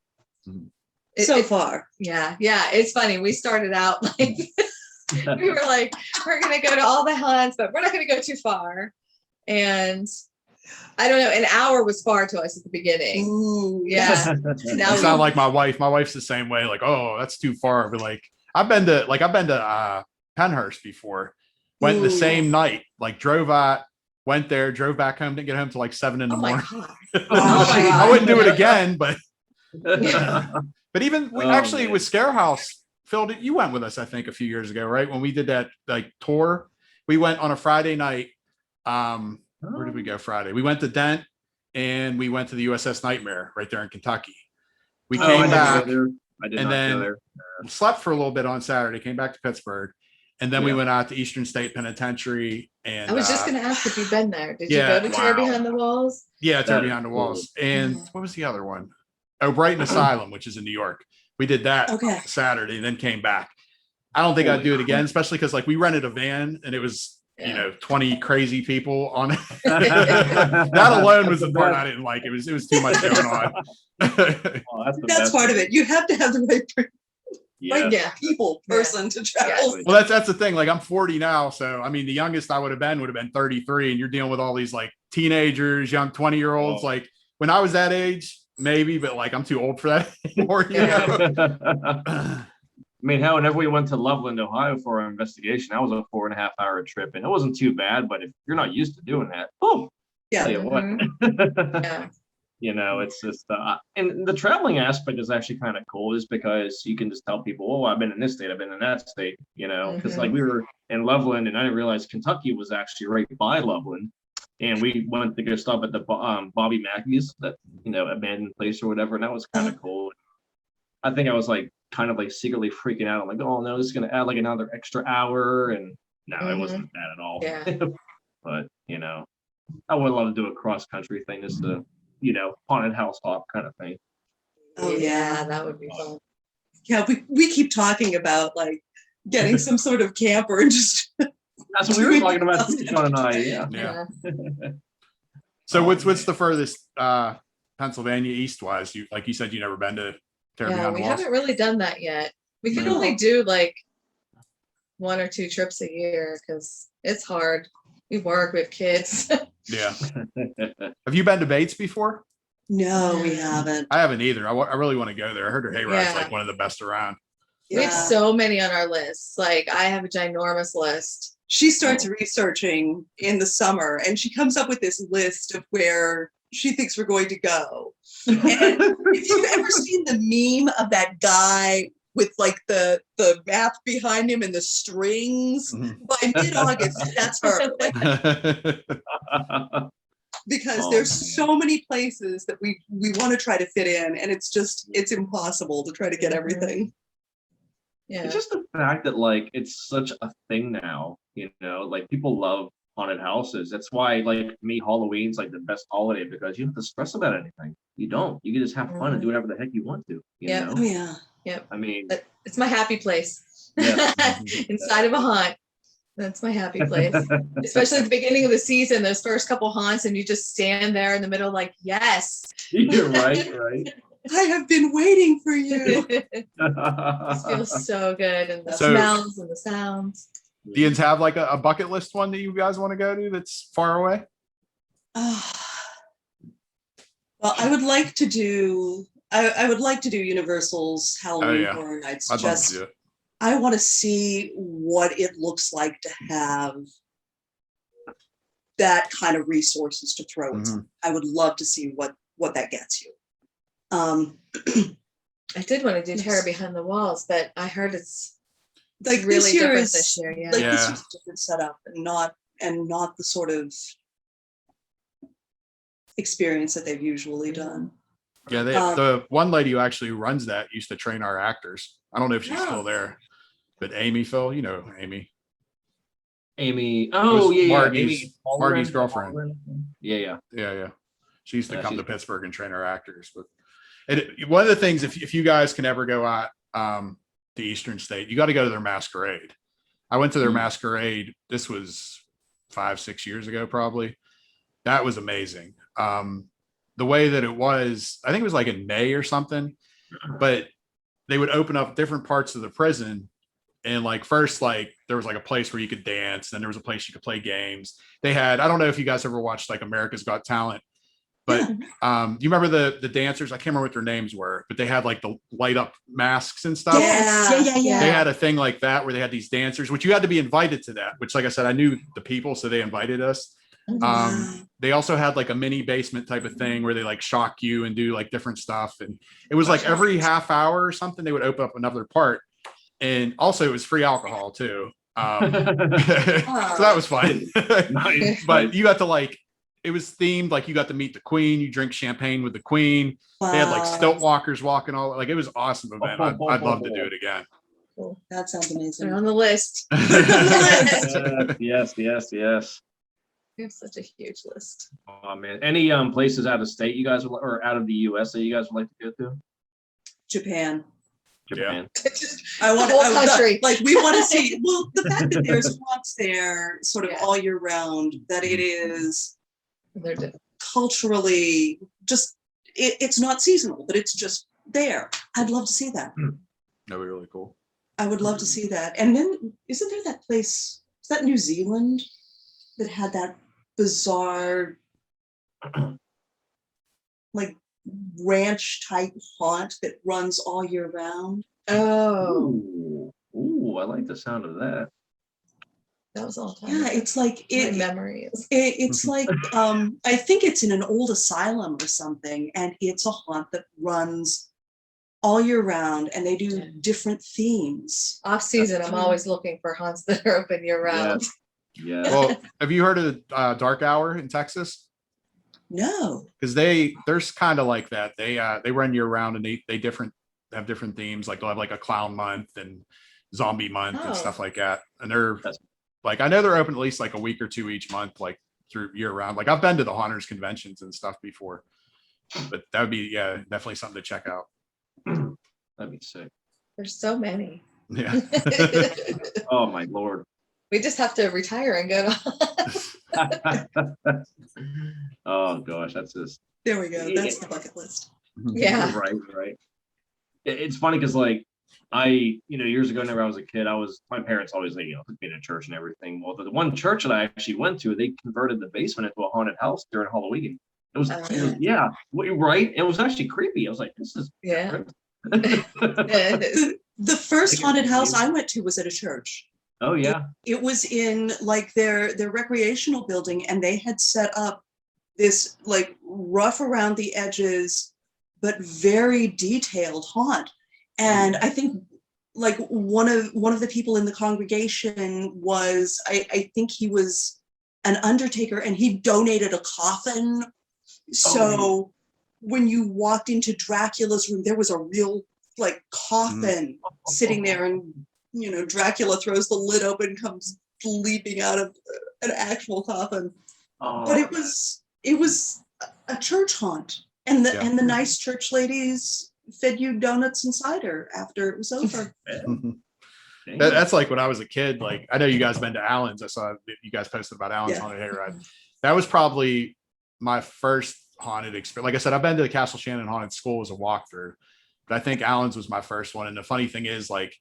So far. Yeah. It's funny. We started out like we were like, we're gonna go to all the haunts, but we're not gonna go too far. And I don't know, an hour was far to us at the beginning. Ooh. Yeah. Now sound like my wife. My wife's the same way. Like, oh, that's too far. But like, I've been to Penhurst before. Went the same night. Like went there, drove back home, didn't get home till like 7 in the morning. I wouldn't do it again, but but even with Scare House, Phill, you went with us, I think, a few years ago, right? When we did that like tour, we went on a Friday night. Where did we go Friday? We went to Dent and we went to the USS Nightmare right there in Kentucky. We came back. I did and not go then there. slept for a little bit on Saturday, came back to Pittsburgh, and then we Yeah. went out to Eastern State Penitentiary. And I was just going to ask if you've been there. Did yeah, you go to Terror wow. Behind the Walls? yeah, Terror That is Behind the cool. Walls. And what was the other one? Oh, Brighton Asylum, which is in New York. We did that Okay. Saturday and then came back. I don't think I'd do it again, especially because like we rented a van and it was, 20 crazy people on it. That alone was the part I didn't like. It was too much going on. Oh, That's part of it. You have to have the Yeah. person to travel. Well, that's the thing. Like I'm 40 now. So, I mean, the youngest I would have been 33, and you're dealing with all these like teenagers, young 20-year-olds. Oh. Like when I was that age, maybe, but like I'm too old for that anymore. I mean, hell, whenever we went to Loveland, Ohio for our investigation, that was a 4.5-hour trip, and it wasn't too bad. But if you're not used to doing that, Yeah. tell you what, Yeah. it's just and the traveling aspect is actually kind of cool, is because you can just tell people, oh, I've been in this state, I've been in that state, because like we were in Loveland, and I didn't realize Kentucky was actually right by Loveland, and we went to go stop at the Bobby Mackey's, that abandoned place or whatever, and that was kind of cool. I think I was like kind of like secretly freaking out. I'm like, oh no, this is gonna add like another extra hour, and no, it wasn't bad at all. Yeah. But I would love to do a cross country thing, just to haunted house hop kind of thing. Oh yeah, that would be fun. Yeah, we keep talking about like getting some sort of camper and just. That's what we were talking about, John and I. Yeah. So what's the furthest Pennsylvania east-wise? You said you never been to Terror Behind the we Walls? haven't really done that yet. We can No. only do like 1 or 2 trips a year because it's hard. We work, we have kids. Yeah. Have you been to Bates before? No, we haven't. I haven't either. I really want to go there. I heard her hayride's Yeah. like one of the best around. We have so many on our lists. Like I have a ginormous list. She starts researching in the summer and she comes up with this list of where she thinks we're going to go. And if you've ever seen the meme of that guy with like the map behind him and the strings, by mid-August, that's her. Because there's so many places that we want to try to fit in, and it's impossible to try to get everything. Yeah. It's just the fact that like it's such a thing now, like people love haunted houses. That's why, like, me, Halloween's like the best holiday, because you don't have to stress about anything. You don't. You can just have fun and do whatever the heck you want to. You know? Oh yeah. Yep. I mean, It's my happy place. Yeah. Inside of a haunt. That's my happy place. Especially at the beginning of the season, those first couple haunts, and you just stand there in the middle like, yes. You're right. I have been waiting for you. It feels so good. And the So- smells and the sounds. Do you have like a bucket list one that you guys want to go to that's far away? Well, I would like to do. I would like to do Universal's Halloween yeah. Horror Nights. I'd love to do it. I want to see what it looks like to have that kind of resources to throw at. I would love to see what that gets you. I did want to do Terror Behind the Walls, but I heard it's Like really this year different is this year. Yeah. like this Yeah. year's a different setup and not the sort of experience that they've usually done. Yeah, the one lady who actually runs that used to train our actors. I don't know if she's still there, but Amy, Phill, you know Amy. Amy. It Oh was yeah, Margie's Amy girlfriend. Yeah. Yeah. She used to Yeah, come to she's- Pittsburgh and train our actors. But one of the things, if you guys can ever go out to Eastern State, you got to go to their masquerade. I went to their masquerade. This was 5-6 years ago, probably. That was amazing. The way that it was, I think it was like in May or something, but they would open up different parts of the prison. And like first, like there was like a place where you could dance. Then there was a place you could play games. They had, I don't know if you guys ever watched like America's Got Talent, but you remember the dancers? I can't remember what their names were, but they had like the light up masks and stuff. Yeah. They had a thing like that where they had these dancers, which you had to be invited to that, which like I said, I knew the people, so they invited us. They also had like a mini basement type of thing where they like shock you and do like different stuff. And it was like every half hour or something, they would open up another part. And also it was free alcohol too. So that was fun. Nice. But you got to like, it was themed like you got to meet the queen, you drink champagne with the queen. They had like stilt walkers walking all, like it was an awesome event. I'd love to do it again. Cool. That sounds amazing. They're on the list. Yes. We have such a huge list. Oh man, any places out of state you guys or out of the U.S. that you guys would like to go to? Japan. Japan. I want The whole country. like we want to see. Well, the fact that there's haunts there, sort of Yeah. all year round, that it is They're different. culturally just. It's not seasonal, but it's just there. I'd love to see that. That'd be really cool. I would love to see that. And then, isn't there that place? Is that New Zealand that had that bizarre, like ranch type haunt that runs all year round? Oh, Ooh, I like the sound of that. that was all time. Yeah, it's like My it. memory is. It's like I think it's in an old asylum or something, and it's a haunt that runs all year round, and they do Yeah. different themes. Off season, I'm always looking for haunts that are open year round. Yeah. Well, have you heard of Dark Hour in Texas? No. Because there's kind of like that. They run year round, and they have different themes. Like they'll have like a clown month and zombie month Oh. and stuff like that. And they're That's- like, I know they're open at least like a week or two each month, like through year round. Like I've been to the haunters conventions and stuff before, but that would be definitely something to check out. That'd be sick. There's so many. Yeah. Oh my lord. We just have to retire and go to. Oh gosh, that's just There we go. That's the bucket list. Yeah. right. It's funny because like years ago, whenever I was a kid, my parents always took me to church and everything. Well, the one church that I actually went to, they converted the basement into a haunted house during Halloween. It was right. It was actually creepy. I was like, this is Yeah. The first haunted house I went to was at a church. Oh yeah. It was in like their recreational building, and they had set up this like rough around the edges, but very detailed haunt. And I think like one of the people in the congregation was, I think he was an undertaker, and he donated a coffin. So when you walked into Dracula's room, there was a real like coffin sitting there, and Dracula throws the lid open, comes leaping out of an actual coffin. But it was a church haunt, and the nice church ladies fed you donuts and cider after it was over. That's like when I was a kid. Like I know you guys been to Allen's. I saw you guys posted about Allen's haunted hayride. That was probably my first haunted experience. Like I said, I've been to the Castle Shannon Haunted School as a walkthrough, but I think Allen's was my first one. And the funny thing is, like,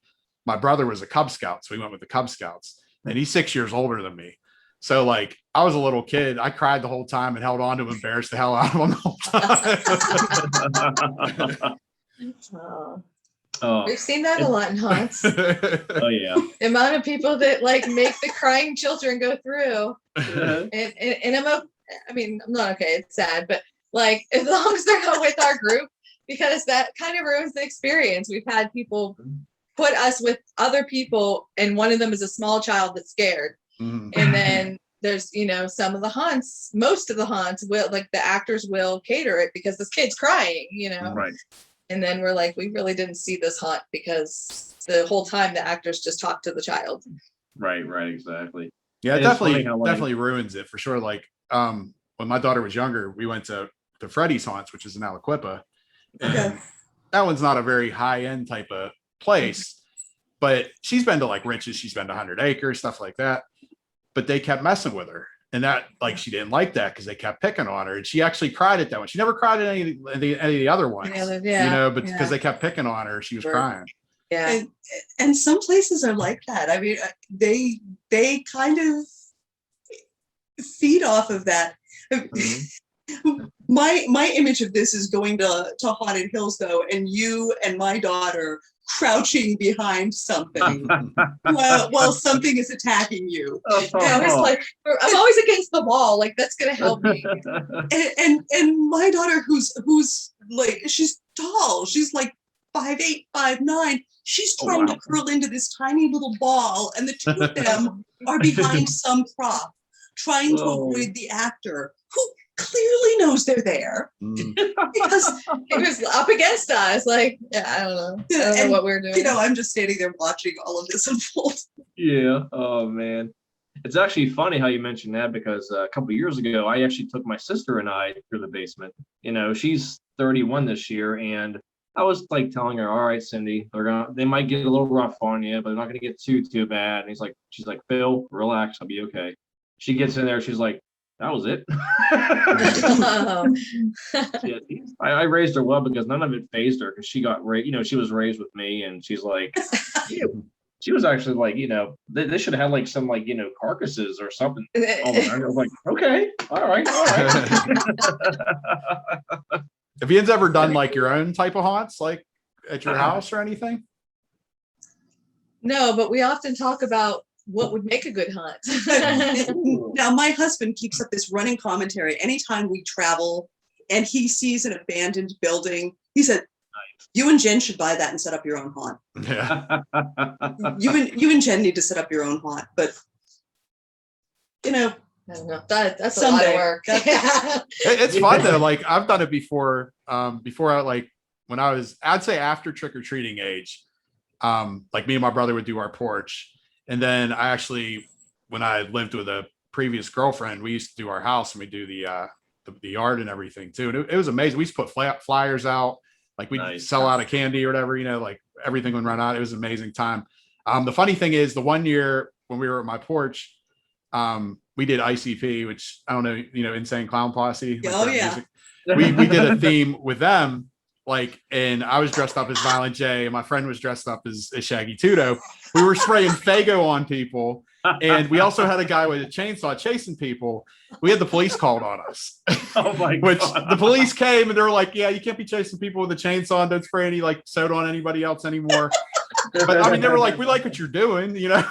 my brother was a Cub Scout, so we went with the Cub Scouts, and he's 6 years older than me. So like I was a little kid. I cried the whole time and held on to him, embarrassed the hell out of him the whole time. Oh We've seen that a lot in haunts. oh yeah. The amount of people that like make the crying children go through. And I'm not okay. It's sad, but like as long as they're not with our group, because that kind of ruins the experience. We've had people put us with other people, and one of them is a small child that's scared. And then there's, some of the haunts, most of the haunts will, like the actors will cater it because this kid's crying, Right. And then we're like, we really didn't see this haunt because the whole time the actors just talked to the child. Right, exactly. Yeah, it And it's funny definitely how, ruins it for sure. Like when my daughter was younger, we went to Freddy's Haunts, which is in Aliquippa. And that one's not a very high-end type of place, but she's been to like Riches, she's been to 100 Acres, stuff like that. But they kept messing with her. And that, like, she didn't like that because they kept picking on her. And she actually cried at that one. She never cried at any of the other ones, but because they kept picking on her, she was crying. Yeah. And some places are like that. I mean, they kind of feed off of that. My image of this is going to Haunted Hills, though, and you and my daughter crouching behind something while something is attacking you. I'm always against the wall. Like, that's gonna help me. And my daughter, who's like, she's tall, she's like 5'8", 5'9". She's trying to curl into this tiny little ball, and the two of them are behind some prop. trying to avoid the actor who clearly knows they're there because He was up against us. Like, I don't know. I don't know what we're doing. I'm just standing there watching all of this unfold. Yeah. Oh man. It's actually funny how you mentioned that because a couple of years ago, I actually took my sister and I through the basement. She's 31 this year, and I was like telling her, "All right, Cindy, they might get a little rough on you, but they're not gonna get too bad." And she's like, "Phill, relax, I'll be okay." She gets in there, she's like, "That was it." Yeah, I raised her well because none of it phased her because she got raised. She was raised with me, and she's like, she was actually like, they should have had like some like carcasses or something. I was like, okay, all right. Have you ever done like your own type of haunts, like at your house or anything? No, but we often talk about what would make a good hunt. Now, my husband keeps up this running commentary anytime we travel and he sees an abandoned building. He said, "You and Jen should buy that and set up your own haunt." Yeah. You and Jen need to set up your own haunt, but I don't know. That's someday. A lot of work. It's fun though. Like I've done it before. Before I'd say after trick-or-treating age, like me and my brother would do our porch. And then I actually, when I lived with a previous girlfriend, we used to do our house and we do the yard and everything too. And it was amazing. We used to put flyers out, like we'd sell out of candy or whatever, like everything would run out. It was an amazing time. The funny thing is the one year when we were at my porch, we did ICP, which I don't know, Insane Clown Posse. We did a theme with them, and I was dressed up as Violent J, and my friend was dressed up as Shaggy Tudo. We were spraying Faygo on people, and we also had a guy with a chainsaw chasing people. We had the police called on us. Oh my God. Which the police came and they were like, "Yeah, you can't be chasing people with a chainsaw and don't spray any soda on anybody else anymore." But I mean, they were like, "We like what you're doing, but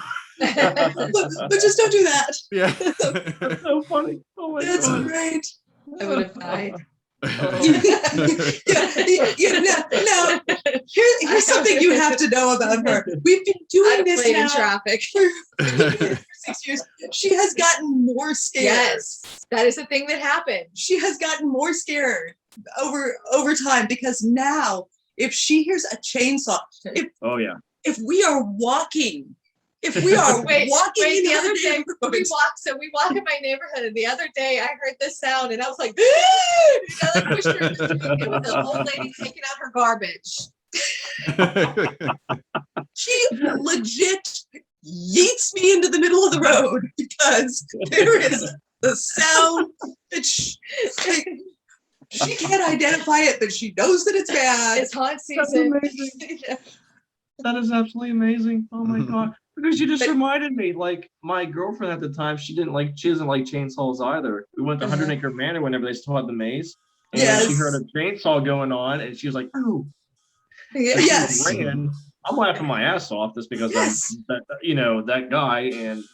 just don't do that." Yeah. That's so funny. Oh my That's God. great. I would have died. No. Here's something you have to know about her. We've been doing this now in traffic for 6 years. She has gotten more scared. Yes, that is the thing that happened. She has gotten more scared over time because now, if she hears a chainsaw, if we are walking. If we are walking in the other day, we walk in my neighborhood, and the other day I heard this sound, and I was like, pushed her in the street. It was an old lady taking out her garbage. She legit yeets me into the middle of the road because there is the sound that she can't identify it, but she knows that it's bad. It's haunt season. That is absolutely amazing. Oh my God. Because you just reminded me, like my girlfriend at the time, she doesn't like chainsaws either. We went to 100 Acre Manor whenever they still had the maze. And she heard a chainsaw going on and she was like, "Oh." Yes. Ran. I'm laughing my ass off just because I'm that guy. And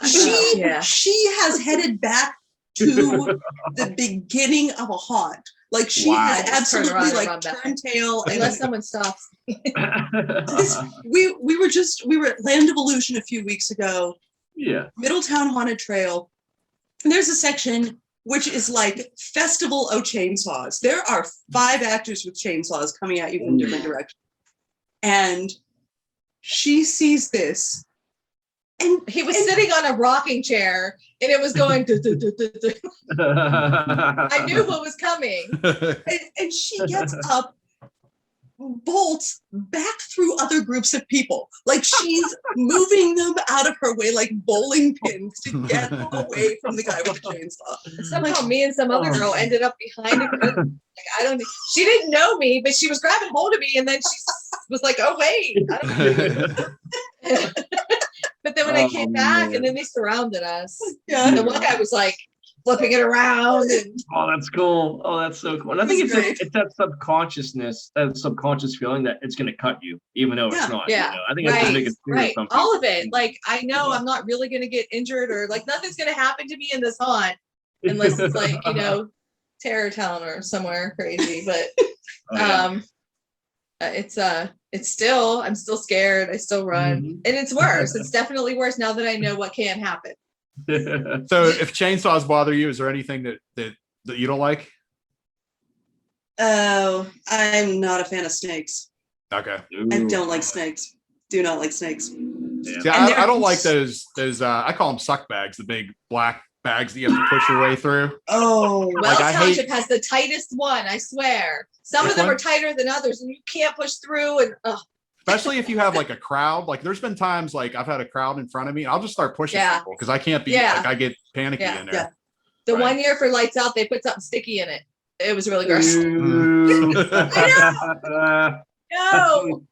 she has headed back to the beginning of a haunt. Like she has absolutely turned tail unless someone stops. We were at Land of Illusion a few weeks ago. Yeah. Middletown Haunted Trail. And there's a section which is like Festival of Chainsaws. There are 5 actors with chainsaws coming at you from different directions. And she sees this. And he was sitting on a rocking chair and it was going I knew what was coming. And she gets up, bolts back through other groups of people. Like she's moving them out of her way like bowling pins to get away from the guy with the chainsaw. Somehow me and some other girl ended up behind a curtain. She didn't know me, but she was grabbing hold of me and then she was like, "Oh wait, I don't know." But then when I came back and then they surrounded us. Yeah. The one guy was like flipping it around. And that's cool. Oh, that's so cool. And I think it's that subconsciousness, that subconscious feeling that it's going to cut you, even though it's not. Yeah. I think that's the biggest fear of some people. All of it. Like, I know I'm not really going to get injured or like nothing's going to happen to me in this haunt unless it's like, Terror Town or somewhere crazy. But I'm still scared. I still run. And it's worse. It's definitely worse now that I know what can happen. So if chainsaws bother you, is there anything that you don't like? Oh, I'm not a fan of snakes. Okay. I don't like snakes. Do not like snakes. Yeah. See, I don't like those I call them suck bags, the big black bags that you have to push your way through. Oh, Wells I Township has the tightest one, I swear. Some Which of them one? are tighter than others, and you can't push through. And Especially if you have like a crowd. Like there's been times like I've had a crowd in front of me. I'll just start pushing Yeah. people because I can't be Yeah. like I get panicky Yeah. in there. Yeah. the Right. one year for Lights Out, they put something sticky in it. It was really gross. No.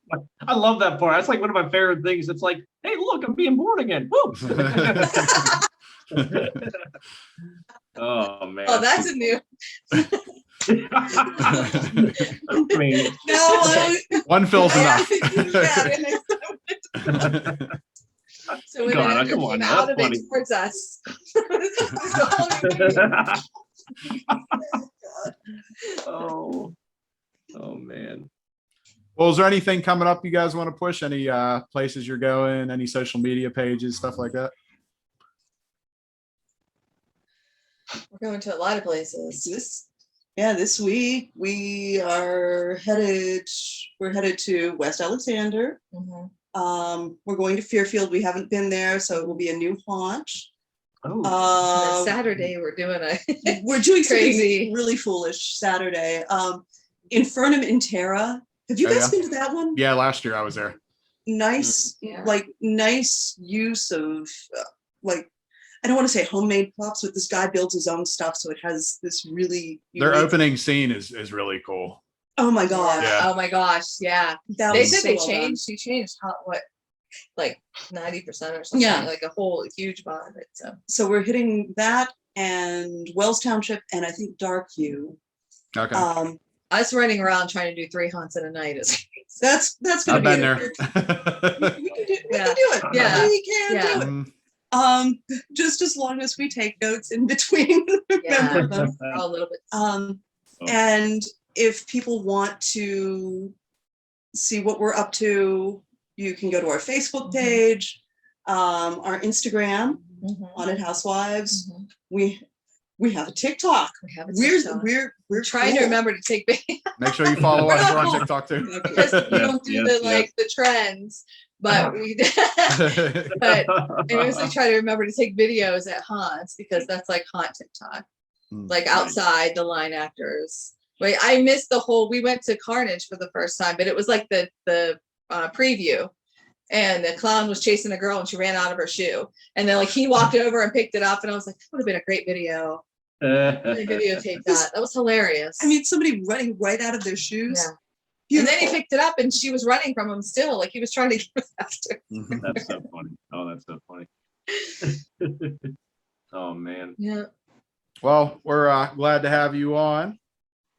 I love that part. That's like one of my favorite things. It's like, hey, look, I'm being born again. Woo! Oh man. Oh, that's a new. I mean, no. One Phil's enough. So when God, it come on, came that's out of funny. it towards us. It's a whole new oh man. Well, is there anything coming up you guys want to push? Any places you're going? Any social media pages, stuff like that? We're going to a lot of places. This week we're headed to West Alexander. Mhm. We're going to Fairfield. We haven't been there, so it will be a new haunt. Oh, And then Saturday we're doing a We're doing Crazy. something really foolish Saturday. Infernum in Terra. Have you Oh, guys yeah. been to that one? Yeah, last year I was there. Nice, Yeah. nice use of I don't want to say homemade props, but this guy builds his own stuff, so it has this really Their unique- opening scene is really cool. Oh my god, Yeah. Oh my gosh, yeah. that They was said so they well done. changed. She changed like 90% or something. Yeah. Like a whole huge part of it. So So we're hitting that and Wells Township and I think Darkview. Okay. us running around trying to do 3 haunts in a night is That's gonna I've be been it. there. We can do Yeah. it. Yeah. We can Yeah. do it. Mm, Just as long as we take notes in between. Yeah. Remember them. a little bit. And if people want to see what we're up to, you can go to our Facebook page, our Instagram, Mhm. Haunted Housewives. Mhm. We have a TikTok. We have a We're TikTok. we're trying to cool. remember to take videos. make sure you follow us. We're on TikTok too. Because we don't do Yeah, the yeah. like the trends, but we but I mostly try to remember to take videos at haunts because that's like haunt TikTok, Mm. like outside the line actors. Wait, I missed the whole. We went to Carnage for the first time, but it was like the preview, and the clown was chasing a girl and she ran out of her shoe, and then like he walked over and picked it up, and I was like, that would have been a great video. I videotaped that. That was hilarious. I mean, somebody running right out of their shoes. Yeah. And then he Beautiful. picked it up and she was running from him still, like he was trying to get her faster. That's so funny. Oh, that's so funny. Oh man. Yeah. Well, we're glad to have you on.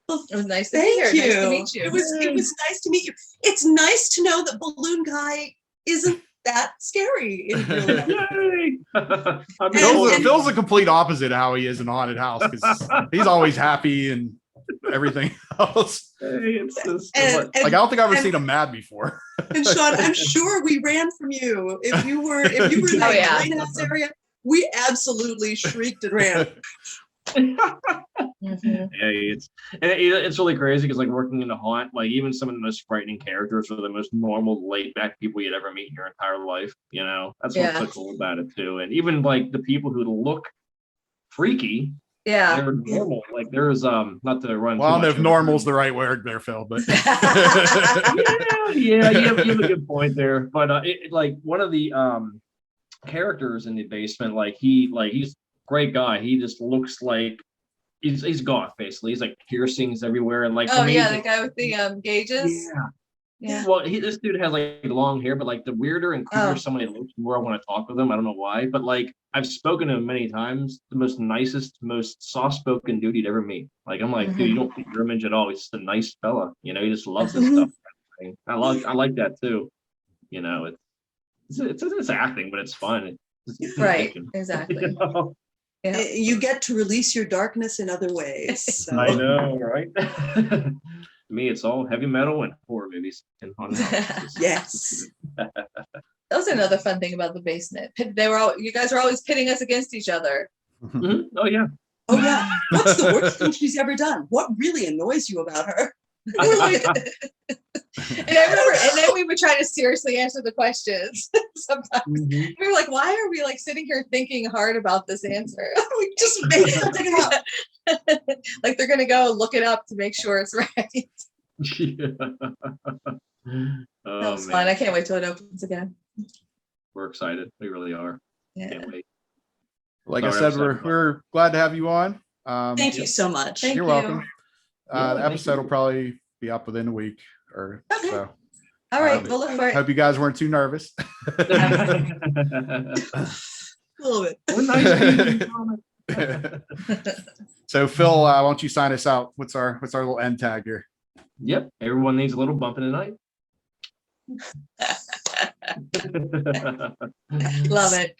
It was nice to be Thank here. you. Nice to meet you. It was nice to meet you. It's nice to know that Balloon Guy isn't that scary in real life. Yay! I'm Phil's the complete opposite of how he is in Haunted House because he's always happy and everything else. Hey, it's just And, Like I don't think I've ever and- seen him mad before. and Sean, I'm sure we ran from you. If you were in the Oh, yeah. greenhouse area, we absolutely shrieked and ran. Mhm. Hey, it's really crazy because like working in the haunt, like even some of the most frightening characters are the most normal, laid back people you'd ever meet in your entire life. You know, that's what's Yeah. so cool about it too. And even like the people who look freaky, Yeah. they're normal. Like there's not to run. Well, I don't too know much if into normal's it. the right word there, Phil, but Yeah, you have a good point there. But like one of the characters in the basement, he's a great guy. He just looks like he's goth basically. He's like piercings everywhere and like. Oh for me, yeah, the guy with the gauges. Yeah. Yeah. Well, this dude has like long hair, but like the weirder and creepier Oh. somebody looks, the more I want to talk with him. I don't know why, but like I've spoken to him many times. The most nicest, most soft-spoken dude you'd ever meet. Like I'm like, dude, you don't think your image at all. He's just a nice fella. You know, he just loves this stuff. I like that too. You know, it's acting, but it's fun. It's Right. fiction. Exactly. You know? Yeah. You get to release your darkness in other ways. So. I know, right? Me, it's all heavy metal and horror movies and haunted houses. Yes. That was another fun thing about the basement. You guys were always pitting us against each other. Mhm. Oh yeah. Oh yeah. What's the worst thing she's ever done? What really annoys you about her? We're like, and I remember, and then we would try to seriously answer the questions. Sometimes Mhm. we were like, "Why are we like sitting here thinking hard about this answer?" We just make something up. Like they're gonna go look it up to make sure it's right. Yeah. That Oh was man, fun. I can't wait till it opens again. we're excited. We really are. Yeah. Can't wait. Like I Sorry, said, I'm we're sorry. we're glad to have you on. Thank you so much. Thank You're you. welcome. Yeah, The thank episode you. will probably be up within a week or Okay. so. All right, Um, we'll look for it. Hope you guys weren't too nervous. A little bit. We're nice. So Phil, why don't you sign us out? What's our little end tag here? Yep. Everyone needs a little bump in the night. Love it.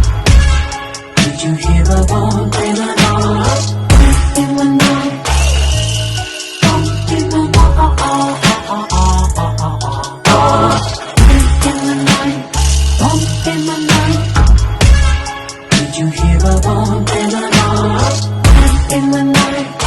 Did you hear a bump in the night? In the night. Bump in the night. In the night. Bump in the night. Did you hear a bump in the night? In the night.